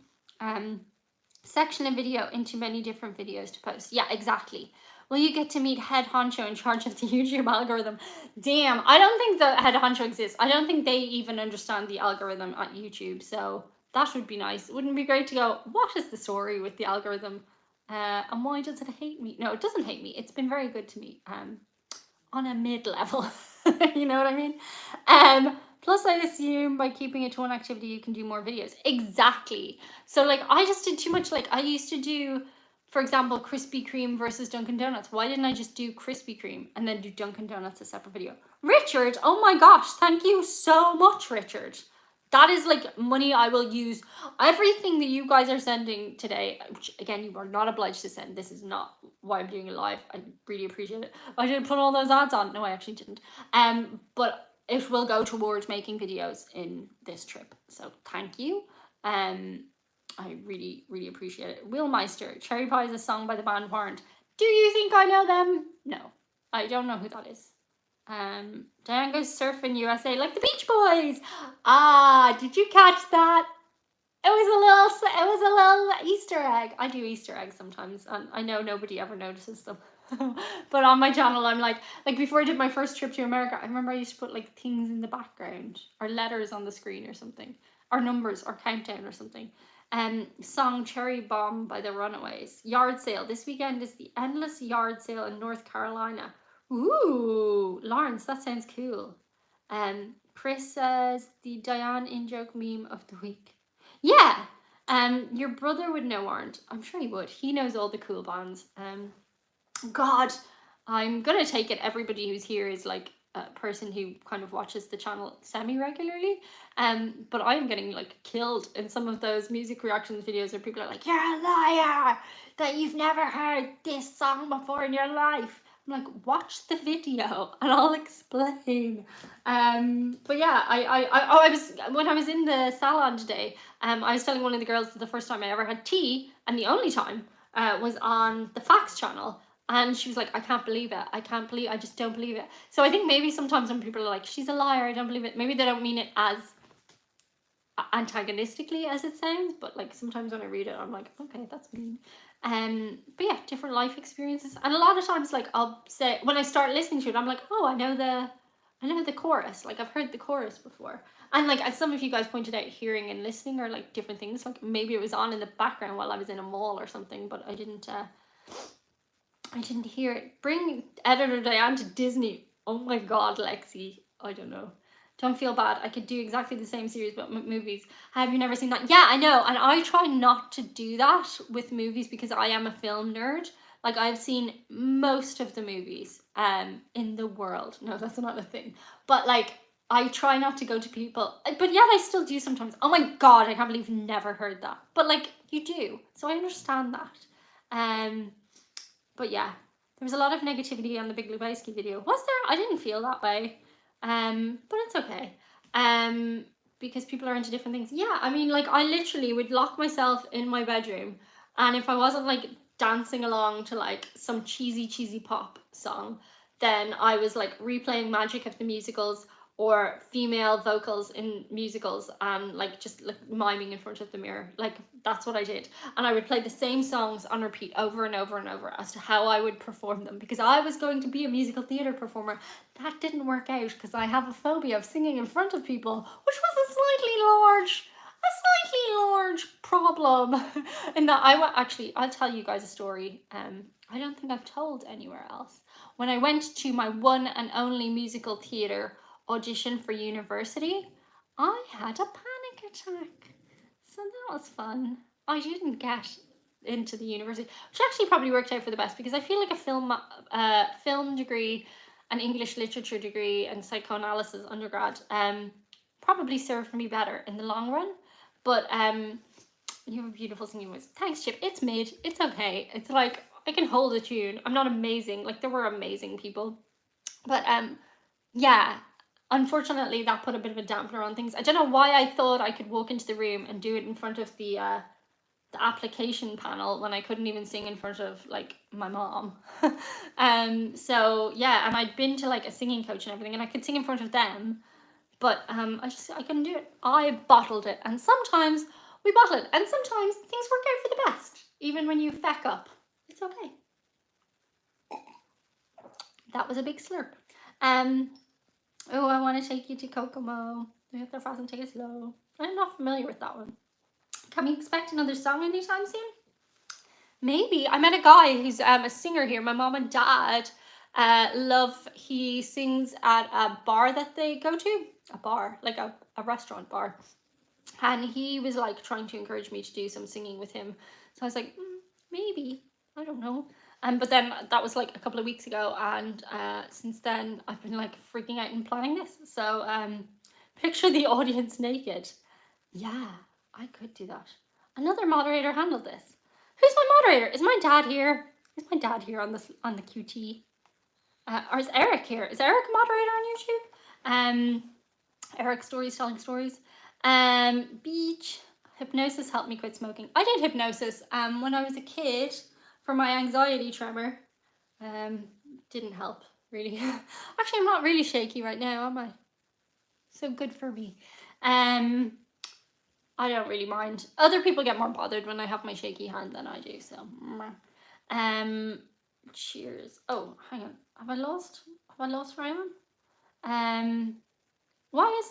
Section a video into many different videos to post. Yeah, exactly. Will you get to meet head honcho in charge of the YouTube algorithm? Damn, I don't think the head honcho exists. I don't think they even understand the algorithm at YouTube, so that would be nice. Wouldn't it be great to go, what is the story with the algorithm? And why does it hate me? No, it doesn't hate me. It's been very good to me. On a mid-level. You know what I mean? Plus, I assume by keeping it to one activity, you can do more videos. Exactly. So, like, I just did too much. Like, I used to do, for example, Krispy Kreme versus Dunkin' Donuts. Why didn't I just do Krispy Kreme and then do Dunkin' Donuts a separate video? Richard, oh my gosh, thank you so much, Richard. that is like money I will use. Everything that you guys are sending today, which again, you are not obliged to send. This is not why I'm doing it live. I really appreciate it. I didn't put all those ads on. No, I actually didn't. But it will go towards making videos in this trip. So thank you. I really, really appreciate it. Willmeister, Cherry Pie is a song by the band Warrant. Do you think I know them? No, I don't know who that is. Diane goes surfing USA like the Beach Boys. Ah, did you catch that? It was a little Easter egg. I do Easter eggs sometimes, and I know nobody ever notices them. But on my channel, I'm like before I did my first trip to America, I remember I used to put like things in the background or letters on the screen or something, or numbers or countdown or something. Song Cherry Bomb by the Runaways. Yard sale. This weekend is the endless yard sale in North Carolina. Ooh, Lawrence, that sounds cool. Chris says the Diane in-joke meme of the week. Yeah, your brother would know, aren't? I'm sure he would. He knows all the cool bands. God, I'm gonna take it everybody who's here is like a person who kind of watches the channel semi-regularly. But I'm getting like killed in some of those music reactions videos where people are like, "You're a liar! That you've never heard this song before in your life." I'm like, watch the video and I'll explain. But yeah, I was when I was in the salon today, I was telling one of the girls that the first time I ever had tea, and the only time was on the Facts channel. And she was like, I can't believe it. I just don't believe it. So I think maybe sometimes when people are like, she's a liar, I don't believe it, maybe they don't mean it as antagonistically as it sounds, but like sometimes when I read it, I'm like, okay, that's mean. But yeah, different life experiences. And a lot of times, like I'll say, when I start listening to it, I'm like, oh, I know the chorus. Like I've heard the chorus before. And like as some of you guys pointed out, hearing and listening are like different things. Like maybe it was on in the background while I was in a mall or something, but I didn't hear it. Bring Editor Diane to Disney. Oh my god, Lexi. I don't know. Don't feel bad. I could do exactly the same series but movies. Have you never seen that? Yeah, I know. And I try not to do that with movies because I am a film nerd. Like I've seen most of the movies in the world. No, that's not a thing. But like I try not to go to people. But yet I still do sometimes. Oh my god, I can't believe you've never heard that. But like you do. So I understand that. But yeah, there was a lot of negativity on the Big Lebowski video. Was there? I didn't feel that way. But it's okay. Because people are into different things. Yeah, I mean, like, I literally would lock myself in my bedroom, and if I wasn't, like, dancing along to, like, some cheesy pop song, then I was, like, replaying Magic of the Musicals or female vocals in musicals and, like, just, like, miming in front of the mirror. Like, that's what I did. And I would play the same songs on repeat over and over and over as to how I would perform them, because I was going to be a musical theatre performer. That didn't work out because I have a phobia of singing in front of people, which was a slightly large problem. And that I'll tell you guys a story. I don't think I've told anywhere else. When I went to my one and only musical theatre audition for university, I had a panic attack. So that was fun. I didn't get into the university, which actually probably worked out for the best, because I feel like a film degree, an English literature degree, and psychoanalysis undergrad probably served me better in the long run. But you have a beautiful singing voice. Thanks, Chip. It's mid. It's okay. It's like I can hold a tune. I'm not amazing. Like there were amazing people, but yeah. Unfortunately, that put a bit of a dampener on things. I don't know why I thought I could walk into the room and do it in front of the application panel when I couldn't even sing in front of like my mom. So yeah, and I'd been to like a singing coach and everything, and I could sing in front of them, but I couldn't do it. I bottled it, and sometimes we bottle it, and sometimes things work out for the best, even when you feck up. It's okay. That was a big slurp. Oh, I want to take you to Kokomo. If they're fast and take it slow. I'm not familiar with that one. Can we expect another song anytime soon? Maybe. I met a guy who's a singer here. My mom and dad he sings at a bar that they go to. A bar, like a restaurant bar. And he was like trying to encourage me to do some singing with him. So I was like, maybe. I don't know. But then that was like a couple of weeks ago, and since then I've been like freaking out and planning this. So picture the audience naked. Yeah, I could do that. Another moderator handled this. Who's my moderator? Is my dad here? Is my dad here on the QT? Or is Eric here? Is Eric a moderator on YouTube? Eric Stories Telling Stories. Beach. Hypnosis helped me quit smoking. I did hypnosis when I was a kid for my anxiety tremor. Didn't help, really. Actually, I'm not really shaky right now, am I? So good for me. I don't really mind. Other people get more bothered when I have my shaky hand than I do, so. Cheers. Oh, hang on. Have I lost where I am? Why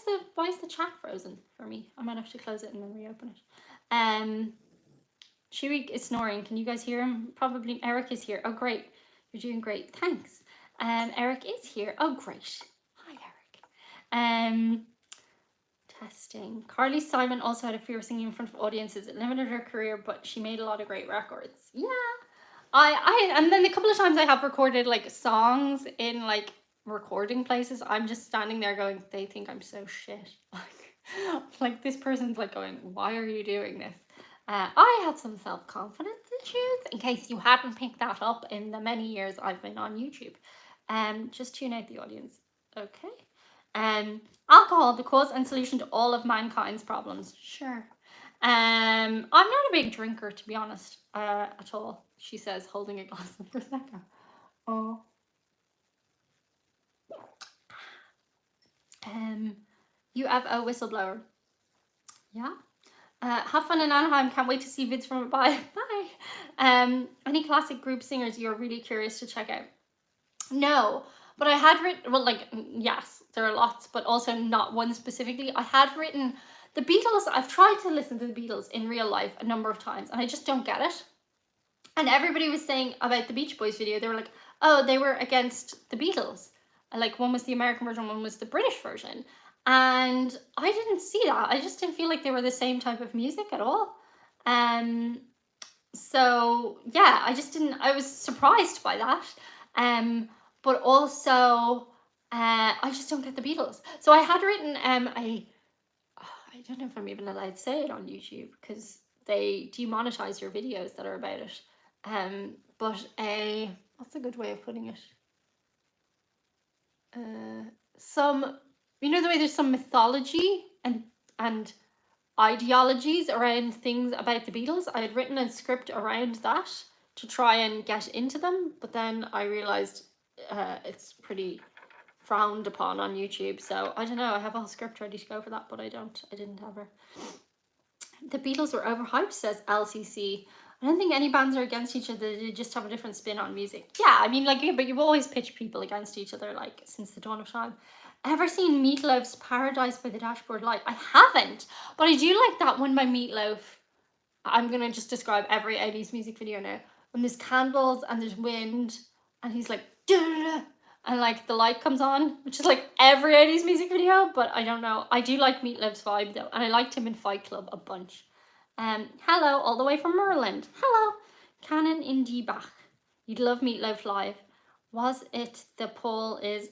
is the chat frozen for me? I might have to close it and then reopen it. Chewy is snoring. Can you guys hear him? Probably. Eric is here. Oh, great. You're doing great. Thanks. Eric is here. Oh, great. Hi, Eric. Testing. Carly Simon also had a fear of singing in front of audiences. It limited her career, but she made a lot of great records. Yeah. And then a couple of times I have recorded like songs in like recording places. I'm just standing there going, they think I'm so shit. Like this person's like going, why are you doing this? I had some self-confidence issues, in case you hadn't picked that up in the many years I've been on YouTube. Just tune out the audience. Okay. Alcohol, the cause and solution to all of mankind's problems. Sure. I'm not a big drinker, to be honest, at all. She says, holding a glass of Prosecco. Oh. UFO whistleblower. Yeah. Have fun in Anaheim. Can't wait to see vids from it. Bye. Bye. Any classic group singers you're really curious to check out? No, but I had written, well, like, yes, there are lots, but also not one specifically. I had written the Beatles. I've tried to listen to the Beatles in real life a number of times, and I just don't get it. And everybody was saying about the Beach Boys video, they were like, oh, they were against the Beatles. Like, one was the American version, one was the British version. And I didn't see that. I just didn't feel like they were the same type of music at all. So yeah, I was surprised by that. But also, I just don't get the Beatles. So I had written I don't know if I'm even allowed to say it on YouTube because they demonetize your videos that are about it. But what's a good way of putting it? Some, you know, the way there's some mythology and ideologies around things about the Beatles. I had written a script around that to try and get into them, but then I realized it's pretty frowned upon on YouTube. So I don't know. I have a whole script ready to go for that, but I didn't have her. The Beatles were overhyped, says LCC. I don't think any bands are against each other. They just have a different spin on music. Yeah, I mean, like, but you've always pitched people against each other, like, since the dawn of time. Ever seen Meatloaf's Paradise by the Dashboard Light? I haven't, but I do like that one by Meatloaf. I'm going to just describe every 80s music video now. When there's candles and there's wind, and he's like, duh, and like the light comes on, which is like every 80s music video, but I don't know. I do like Meatloaf's vibe though, and I liked him in Fight Club a bunch. Hello, all the way from Maryland. Hello, Canon in D-Bach. You'd love Meatloaf live. Was it the poll is,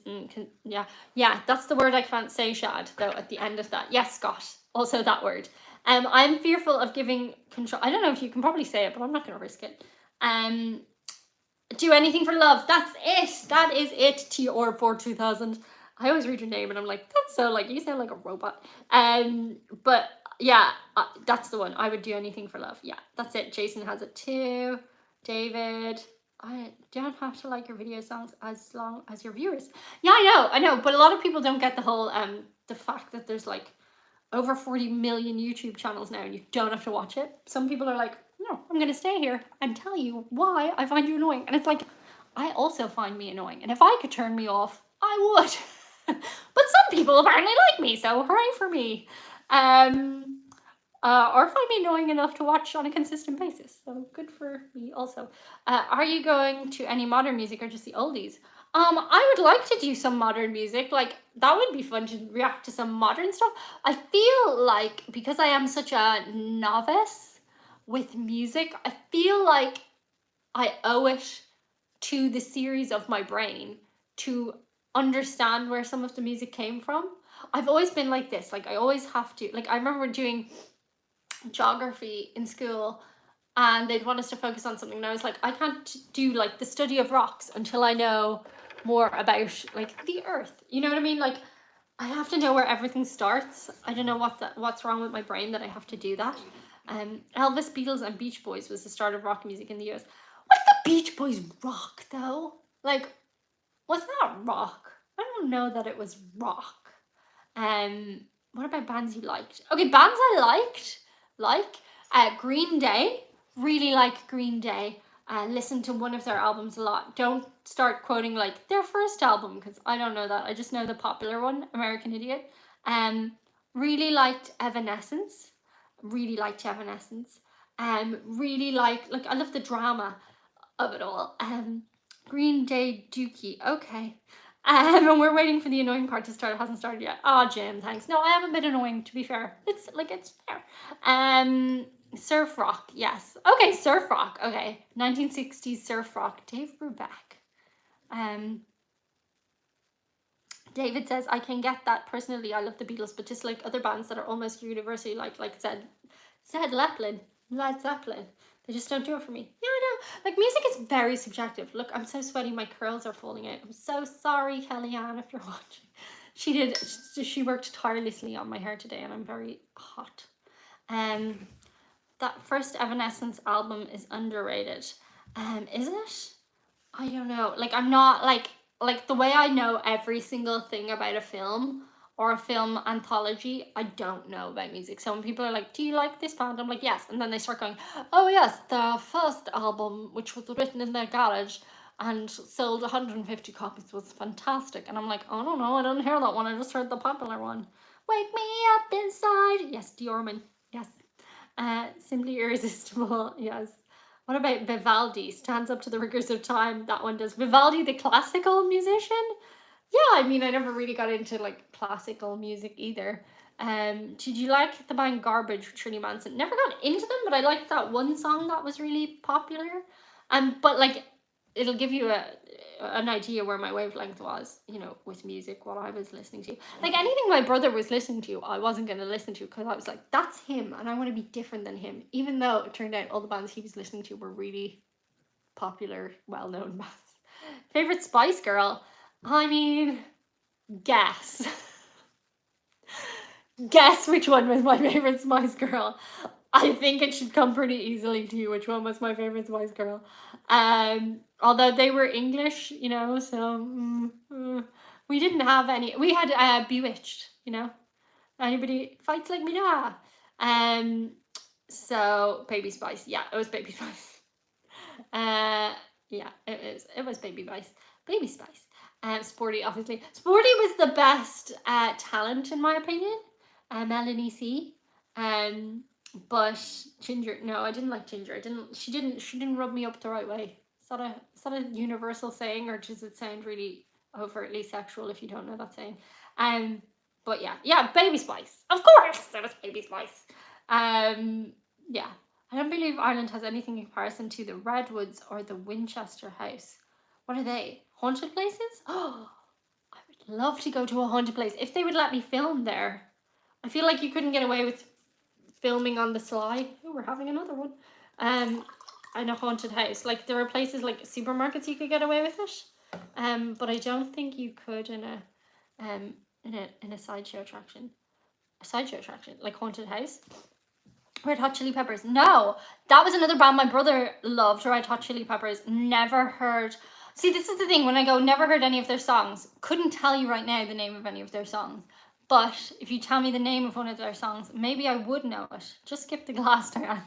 yeah, that's the word I can't say, Shad, though, at the end of that. Yes, Scott, also that word. I'm fearful of giving control. I don't know if you can probably say it, but I'm not going to risk it. Do anything for love. That's it. That is it. TR4 2000. I always read your name and I'm like, that's so like, you sound like a robot. But yeah, that's the one. I would do anything for love. Yeah, that's it. Jason has it too. David, I don't have to like your video songs as long as your viewers. Yeah, I know. But a lot of people don't get the whole, the fact that there's like over 40 million YouTube channels now and you don't have to watch it. Some people are like, no, I'm going to stay here and tell you why I find you annoying. And it's like, I also find me annoying. And if I could turn me off, I would. But some people apparently like me, so hooray for me. Or find me annoying enough to watch on a consistent basis. So good for me also. Are you going to any modern music or just the oldies? I would like to do some modern music. Like, that would be fun to react to some modern stuff. I feel like, because I am such a novice with music, I feel like I owe it to the series of my brain to understand where some of the music came from. I've always been like this. Like I always have to, like I remember doing geography in school and they'd want us to focus on something and I was like, I can't do like the study of rocks until I know more about like the earth. You know what I mean? Like I have to know where everything starts. I don't know what's wrong with my brain that I have to do that. Elvis, Beatles and Beach Boys was the start of rock music in the US. What's the Beach Boys rock though? Like, was that rock? I don't know that it was rock. What about bands you liked? Okay, bands I liked, Green Day. Really like Green Day. Listen to one of their albums a lot. Don't start quoting like their first album because I don't know that. I just know the popular one, American Idiot. Really liked Evanescence. Really liked Evanescence. Really like I love the drama of it all. Green Day Dookie. Okay. And we're waiting for the annoying part to start. It hasn't started yet. Oh, Jim, thanks. No, I haven't been annoying, to be fair. It's fair. Surf rock, yes. Okay, surf rock. Okay, 1960s surf rock. Dave Brubeck. David says, I can get that. Personally, I love the Beatles, but just like other bands that are almost universally like Led Zeppelin. They just don't do it for me. Yeah, I know. Like, music is very subjective. Look, I'm so sweaty. My curls are falling out. I'm so sorry, Kellyanne, if you're watching. She worked tirelessly on my hair today, and I'm very hot. That first Evanescence album is underrated. Is it? I don't know. Like, I'm not, like the way I know every single thing about a film or a film anthology, I don't know about music. So when people are like, do you like this band? I'm like, yes. And then they start going, oh yes, the first album, which was written in their garage and sold 150 copies, was fantastic. And I'm like, I don't know, I didn't hear that one. I just heard the popular one. Wake me up inside. Yes, Diorman. Yes. Simply Irresistible. Yes. What about Vivaldi? Stands up to the rigors of time. That one does. Vivaldi, the classical musician? Yeah, I mean, I never really got into like classical music either. Did you like the band Garbage with Shirley Manson? Never got into them, but I liked that one song that was really popular. But like, it'll give you an idea where my wavelength was, you know, with music, what I was listening to. Like anything my brother was listening to, I wasn't going to listen to because I was like, that's him and I want to be different than him. Even though it turned out all the bands he was listening to were really popular, well-known bands. Favorite Spice Girl? I mean, guess. Guess which one was my favorite Spice Girl. I think it should come pretty easily to you which one was my favorite Spice Girl. Although they were English, you know, so we didn't have any. We had Bewitched, you know. Anybody fights like me da. So Baby Spice, yeah, it was Baby Spice. Yeah, it was Baby Spice. Baby Spice. Sporty, obviously. Sporty was the best talent in my opinion. Melanie C. But Ginger, no, I didn't like Ginger. She didn't rub me up the right way. Is that a universal saying, or does it sound really overtly sexual if you don't know that saying? But yeah, Baby Spice. Of course, it was Baby Spice. Yeah. I don't believe Ireland has anything in comparison to the Redwoods or the Winchester House. What are they? Haunted places? Oh, I would love to go to a haunted place. If they would let me film there. I feel like you couldn't get away with filming on the sly. Oh, we're having another one. In a haunted house. Like there are places like supermarkets you could get away with it. But I don't think you could in a sideshow attraction. A sideshow attraction, like haunted house. Red Hot Chili Peppers. No, that was another band my brother loved. Red Hot Chili Peppers. Never heard. See, this is the thing. When I go, never heard any of their songs. Couldn't tell you right now the name of any of their songs. But if you tell me the name of one of their songs, maybe I would know it. Just skip the glass, Diane.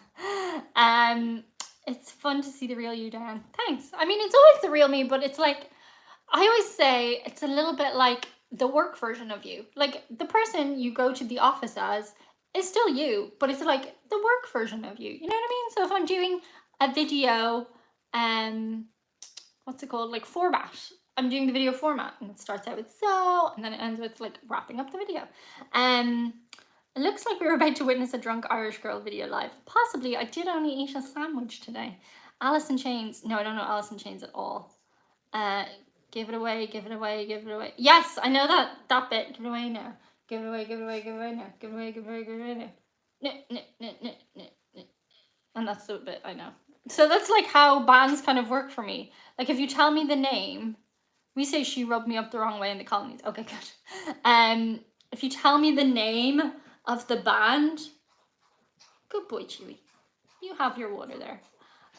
It's fun to see the real you, Diane. Thanks. I mean, it's always the real me, but it's like, I always say it's a little bit like the work version of you. Like the person you go to the office as is still you, but it's like the work version of you. You know what I mean? So if I'm doing a video, what's it called? Like format. I'm doing the video format and it starts out with so, and then it ends with like wrapping up the video. It looks like we were about to witness a drunk Irish girl video live. Possibly. I did only eat a sandwich today. Alice in Chains. No, I don't know Alice in Chains at all. Give it away, give it away, give it away. Yes, I know that bit. Give it away now. Give it away, give it away, give it away now. Give it away, give it away, give it away now. And that's the bit I know. So that's like how bands kind of work for me. Like if you tell me the name, we say she rubbed me up the wrong way in the colonies. Okay, good. If you tell me the name of the band, good boy, Chewy. You have your water there.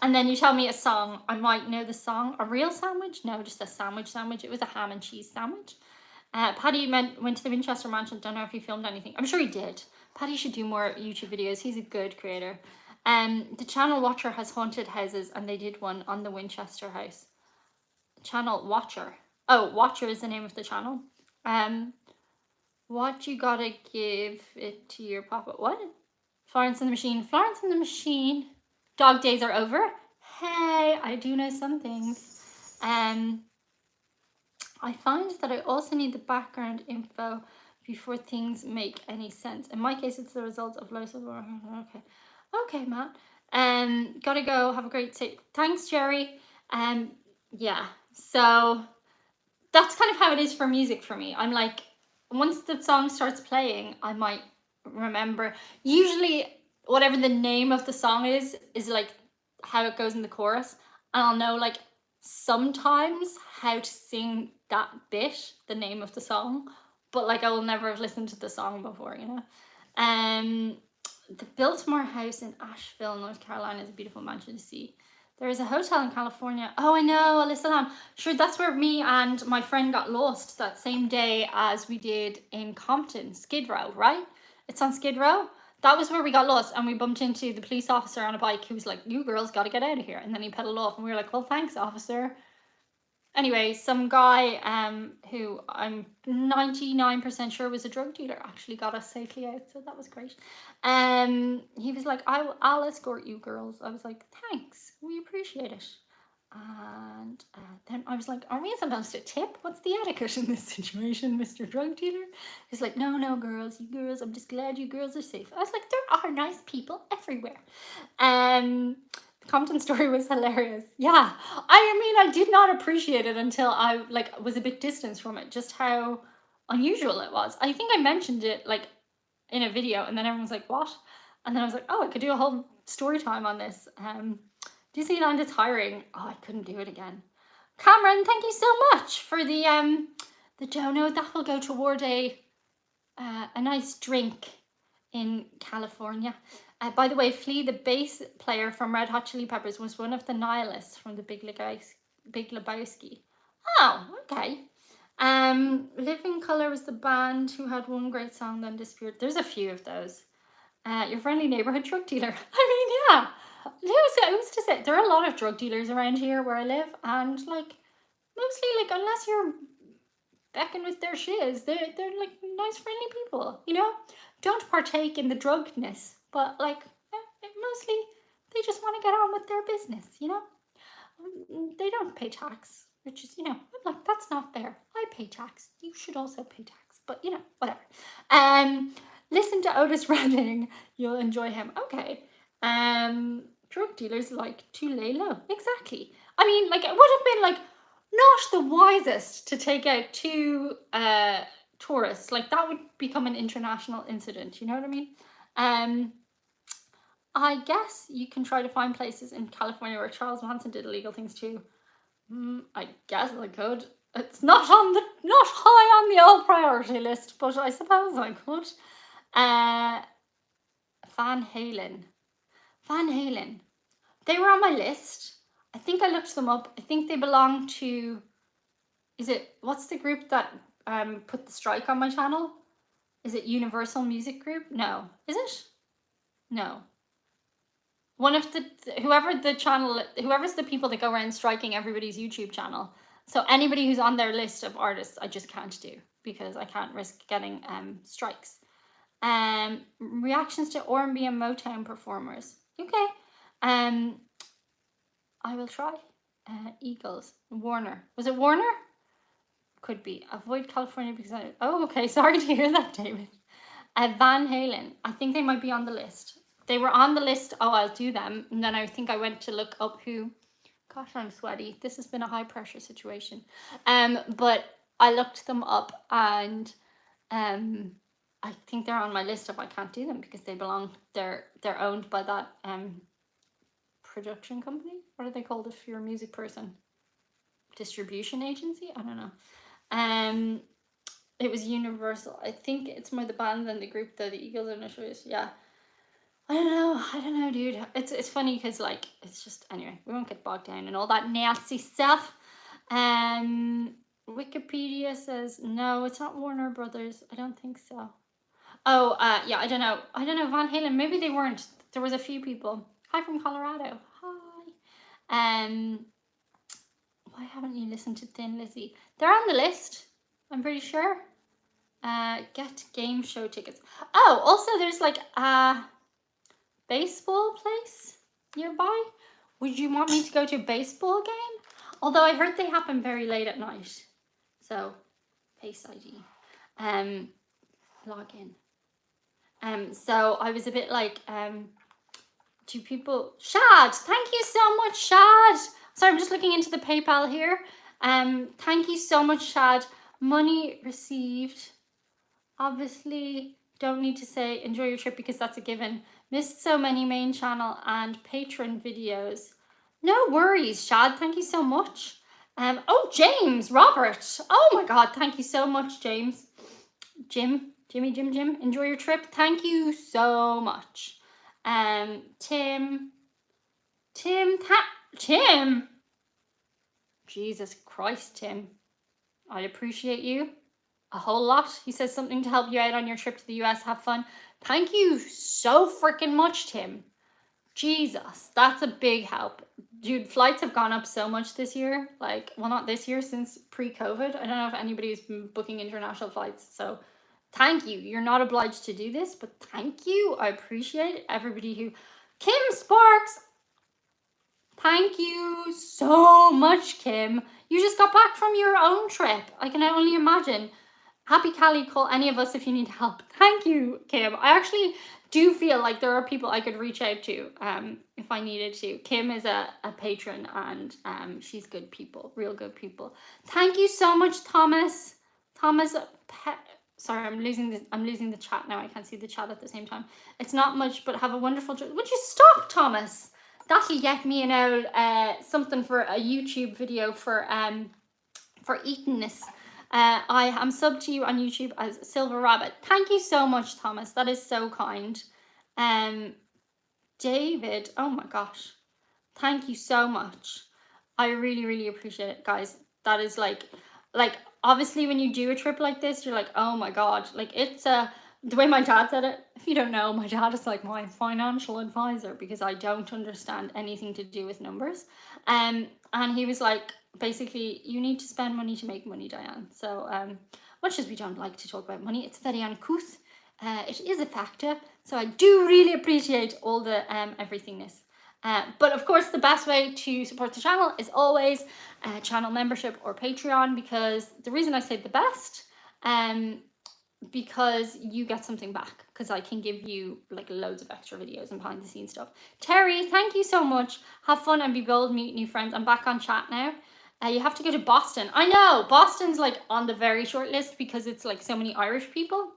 And then you tell me a song, I might know the song. A real sandwich? No, just a sandwich. It was a ham and cheese sandwich. Paddy went to the Winchester Mansion. Don't know if he filmed anything. I'm sure he did. Paddy should do more YouTube videos. He's a good creator. The channel Watcher has haunted houses, and they did one on the Winchester house. Channel Watcher. Oh, Watcher is the name of the channel. What you gotta give it to your papa? What? Florence and the Machine. Florence and the Machine. Dog days are over. Hey, I do know some things. I find that I also need the background info before things make any sense. In my case, it's the result of low. Okay, Matt. Gotta go. Have a great day. Thanks, Jerry. Yeah. So that's kind of how it is for music for me. I'm like, once the song starts playing, I might remember. Usually, whatever the name of the song is like how it goes in the chorus, and I'll know like sometimes how to sing that bit, the name of the song, but like I will never have listened to the song before, you know. The Biltmore House in Asheville, North Carolina is a beautiful mansion to see. There is a hotel in California. Oh, I know, Alyssa Lamb. Sure, that's where me and my friend got lost that same day as we did in Compton, Skid Row, right? It's on Skid Row. That was where we got lost, and we bumped into the police officer on a bike who was like, you girls got to get out of here. And then he pedaled off, and we were like, well, thanks, officer. Anyway, some guy who I'm 99% sure was a drug dealer actually got us safely out, so that was great. He was like, I'll escort you girls. I was like, thanks, we appreciate it. And then I was like, are we supposed to tip? What's the etiquette in this situation, Mr. Drug Dealer? He's like, no, girls, you girls, I'm just glad you girls are safe. I was like, there are nice people everywhere. The Compton story was hilarious. Yeah, I mean, I did not appreciate it until I like was a bit distanced from it, just how unusual it was. I think I mentioned it like in a video, and then everyone's like, what? And then I was like, oh, I could do a whole story time on this. Disneyland is hiring. Oh, I couldn't do it again. Cameron, thank you so much for the dono. That will go toward a nice drink in California. By the way, Flea, the bass player from Red Hot Chili Peppers, was one of the nihilists from the Big Lebowski. Oh, okay. Living Colour was the band who had one great song then disappeared. There's a few of those. Your friendly neighborhood drug dealer. I mean, yeah. Who's to say? There are a lot of drug dealers around here where I live, and like mostly like unless you're becking with their shiz, they're like nice, friendly people. You know, don't partake in the drugness, but like mostly they just want to get on with their business. You know, they don't pay tax, which is, you know, I'm like, that's not fair. I pay tax. You should also pay tax. But you know, whatever. Listen to Otis Redding. You'll enjoy him. Okay. Drug dealers like to lay low. Exactly. I mean, like, it would have been like not the wisest to take out two tourists. Like, that would become an international incident. You know what I mean? I guess you can try to find places in California where Charles Manson did illegal things too. I guess I could. It's not high on the old priority list, but I suppose I could. Van Halen. They were on my list. I think I looked them up. I think they belong to. What's the group that put the strike on my channel? Is it Universal Music Group? No. Is it? No. One of whoever's the people that go around striking everybody's YouTube channel. So anybody who's on their list of artists, I just can't do because I can't risk getting strikes. Reactions to R&B and Motown performers. Okay. I will try. Eagles. Warner. Was it Warner? Could be. Avoid California because okay. Sorry to hear that, David. Van Halen. I think they might be on the list. They were on the list. Oh, I'll do them. And then I think I went to look up who. Gosh, I'm sweaty. This has been a high pressure situation. But I looked them up and I think they're on my list of I can't do them because they're owned by that production company. What are they called if you're a music person? Distribution agency? I don't know. It was Universal. I think it's more the band than the group though. The Eagles are notorious. Yeah. I don't know, dude. It's funny because like it's just anyway. We won't get bogged down in all that nasty stuff. Wikipedia says no, it's not Warner Brothers. I don't think so. Oh, yeah, I don't know. Van Halen. Maybe they weren't. There was a few people. Hi from Colorado. Hi. Why haven't you listened to Thin Lizzy? They're on the list. I'm pretty sure. Get game show tickets. Oh, also there's like a baseball place nearby. Would you want me to go to a baseball game? Although I heard they happen very late at night. So, Face ID. Log in. So I was a bit like, do people... Shad! Thank you so much, Shad! Sorry, I'm just looking into the PayPal here. Thank you so much, Shad. Money received. Obviously, don't need to say enjoy your trip because that's a given. Missed so many main channel and patron videos. No worries, Shad. Thank you so much. Oh, James, Robert. Oh my God, thank you so much, James. Jim. Enjoy your trip. Thank you so much. Tim. Jesus Christ, Tim. I appreciate you a whole lot. He says something to help you out on your trip to the US. Have fun. Thank you so freaking much, Tim. Jesus, that's a big help. Dude, flights have gone up so much this year. Like, well, not this year, since pre-COVID. I don't know if anybody's been booking international flights. So thank you. You're not obliged to do this, but thank you. I appreciate it. Everybody who... Kim Sparks. Thank you so much, Kim. You just got back from your own trip. I can only imagine. Happy Cali, call any of us if you need help. Thank you, Kim. I actually do feel like there are people I could reach out to if I needed to. Kim is a patron and she's good people, real good people. Thank you so much, Thomas. Sorry, I'm losing the chat now. I can't see the chat at the same time. It's not much, but have a wonderful trip. Would you stop, Thomas? That'll get me an old something for a YouTube video for eating this. I am subbed to you on YouTube as Silver Rabbit. Thank you so much, Thomas. That is so kind. David, oh my gosh. Thank you so much. I really, really appreciate it, guys. That is like obviously when you do a trip like this, you're like, oh my God. Like it's the way my dad said it, if you don't know, my dad is like my financial advisor because I don't understand anything to do with numbers. And he was like, basically, you need to spend money to make money, Diane. So much as we don't like to talk about money, it's very uncouth. It is a factor. So I do really appreciate all the everythingness. But of course, the best way to support the channel is always channel membership or Patreon, because the reason I say the best, because you get something back, because I can give you like loads of extra videos and behind the scenes stuff. Terry, thank you so much. Have fun and be bold, meet new friends. I'm back on chat now. You have to go to Boston. I know, Boston's like on the very short list because it's like so many Irish people.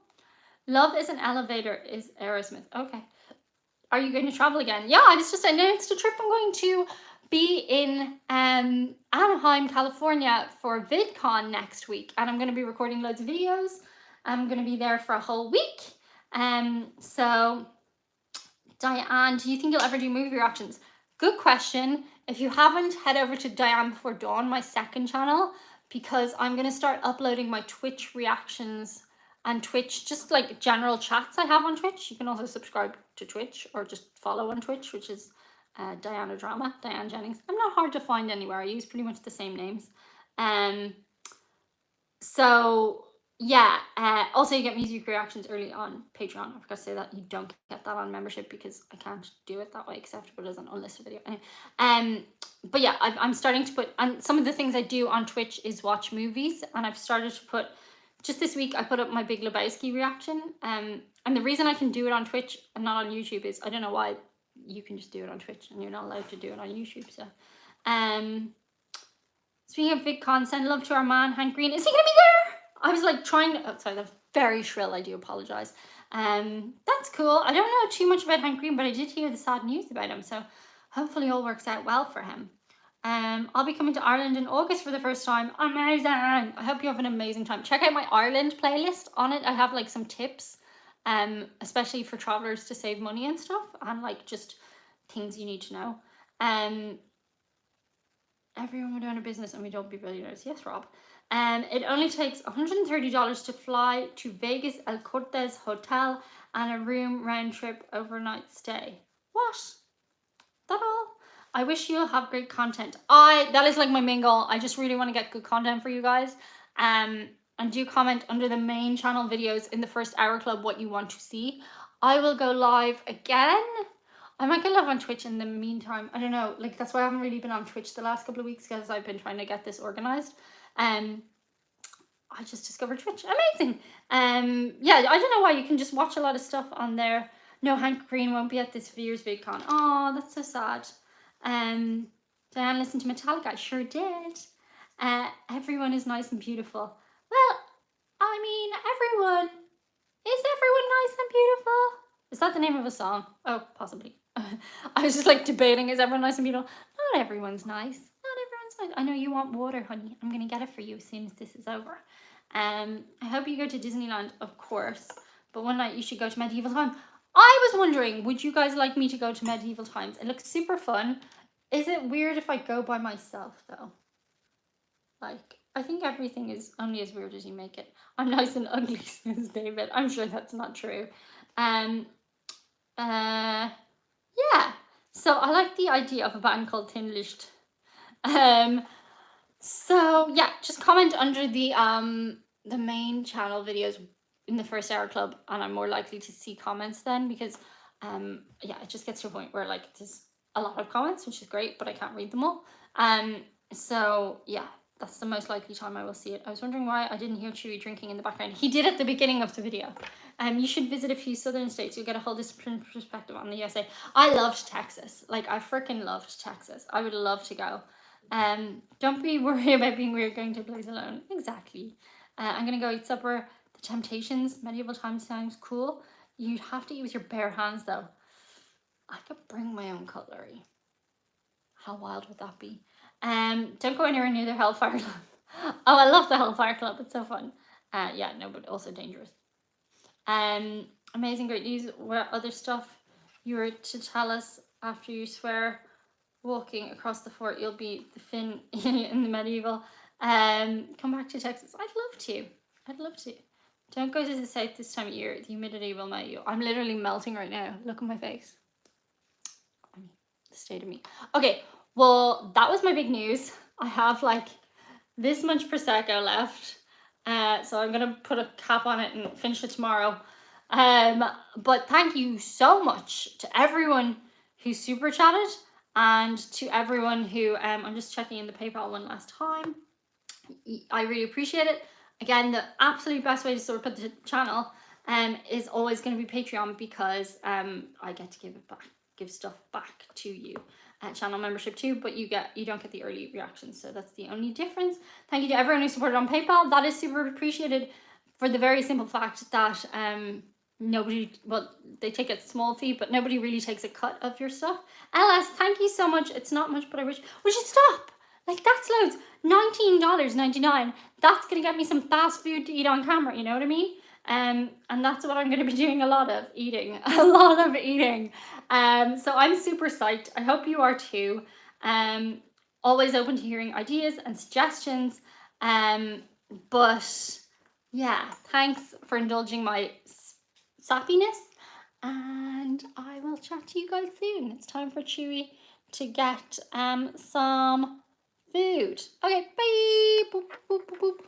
Love is an elevator is Aerosmith. Okay. Are you going to travel again? Yeah, I just announced a trip. I'm going to be in Anaheim, California for VidCon next week. And I'm going to be recording loads of videos. I'm going to be there for a whole week. So, Diane, do you think you'll ever do movie reactions? Good question. If you haven't, head over to Diane Before Dawn, my second channel, because I'm going to start uploading my Twitch reactions and Twitch, just like general chats I have on Twitch. You can also subscribe to Twitch or just follow on Twitch, which is Dianodrama, Diane Jennings. I'm not hard to find anywhere. I use pretty much the same names. So yeah, also you get music reactions early on Patreon. I forgot to say that. You don't get that on membership because I can't do it that way except for it as an unlisted video. Anyway, but yeah, I'm starting to put, and some of the things I do on Twitch is watch movies, and I've started to put, just this week I put up my Big Lebowski reaction, and the reason I can do it on Twitch and not on YouTube is, I don't know why you can just do it on Twitch and you're not allowed to do it on YouTube. So speaking of VidCon, send love to our man Hank Green. Is he gonna be there? I was like trying to, oh, sorry, that's very shrill, I do apologize. That's cool. I don't know too much about Hank Green, but I did hear the sad news about him, so hopefully all works out well for him. I'll be coming to Ireland in August for the first time. Amazing. I hope you have an amazing time. Check out my Ireland playlist. On it I have like some tips, especially for travelers to save money and stuff, and like just things you need to know. Everyone would own a business and we don't be billionaires. Yes, Rob. It only takes $130 to fly to Vegas El Cortez Hotel and a room round trip overnight stay. What? That all? I wish you'll have great content. That is like my main goal. I just really want to get good content for you guys. And do comment under the main channel videos in the first hour club what you want to see. I will go live again. I might go live on Twitch in the meantime. I don't know. Like, that's why I haven't really been on Twitch the last couple of weeks, because I've been trying to get this organized. I just discovered Twitch. Amazing. Yeah, I don't know why. You can just watch a lot of stuff on there. No, Hank Green won't be at this year's VidCon. Oh, that's so sad. Diane listened to Metallica. I sure did. Everyone is nice and beautiful. Well, I mean, everyone. Is everyone nice and beautiful? Is that the name of a song? Oh, possibly. I was just like debating, is everyone nice and beautiful? Not everyone's nice. Not everyone's nice. I know you want water, honey. I'm going to get it for you as soon as this is over. I hope you go to Disneyland, of course. But one night you should go to Medieval Times. I was wondering, would you guys like me to go to Medieval Times? It looks super fun. Is it weird if I go by myself, though? Like, I think everything is only as weird as you make it. I'm nice and ugly, says David. I'm sure that's not true. Yeah. So I like the idea of a band called Thin Licht. So yeah, just comment under the main channel videos in the first hour club, and I'm more likely to see comments then, because yeah, it just gets to a point where like there's a lot of comments, which is great, but I can't read them all. So yeah, that's the most likely time I will see it. I was wondering why I didn't hear Chewy drinking in the background. He did at the beginning of the video. You should visit a few southern states. You'll get a whole different perspective on the USA. I loved Texas. Like, I freaking loved Texas. I would love to go. Don't be worried about being weird going to a place alone. Exactly. I'm going to go eat supper. The Temptations, Medieval Times sounds cool. You'd have to eat with your bare hands, though. I could bring my own cutlery. How wild would that be? Don't go anywhere near the Hellfire Club. Oh, I love the Hellfire Club. It's so fun. Yeah, no, but also dangerous. Amazing, great news. What other stuff you were to tell us after you swear walking across the fort? You'll be the Finn in the medieval. Come back to Texas. I'd love to. I'd love to. Don't go to the south this time of year. The humidity will melt you. I'm literally melting right now. Look at my face. I mean, the state of me. Okay, well, that was my big news. I have like this much Prosecco left. So I'm going to put a cap on it and finish it tomorrow. But thank you so much to everyone who super chatted, and to everyone who, I'm just checking in the PayPal one last time. I really appreciate it. Again, the absolute best way to support the channel is always going to be Patreon, because I get to give stuff back to you. Channel membership too, but you don't get the early reactions, so that's the only difference. Thank you to everyone who supported on PayPal. That is super appreciated, for the very simple fact that nobody, well, they take a small fee, but nobody really takes a cut of your stuff. LS, thank you so much. It's not much, but I wish. Would you stop? Like, that's loads. $19.99. That's gonna get me some fast food to eat on camera, you know what I mean? And that's what I'm going to be doing, a lot of eating. So I'm super psyched. I hope you are too. Always open to hearing ideas and suggestions. But yeah, thanks for indulging my sappiness. And I will chat to you guys soon. It's time for Chewy to get some food. Okay, bye. Boop, boop, boop, boop.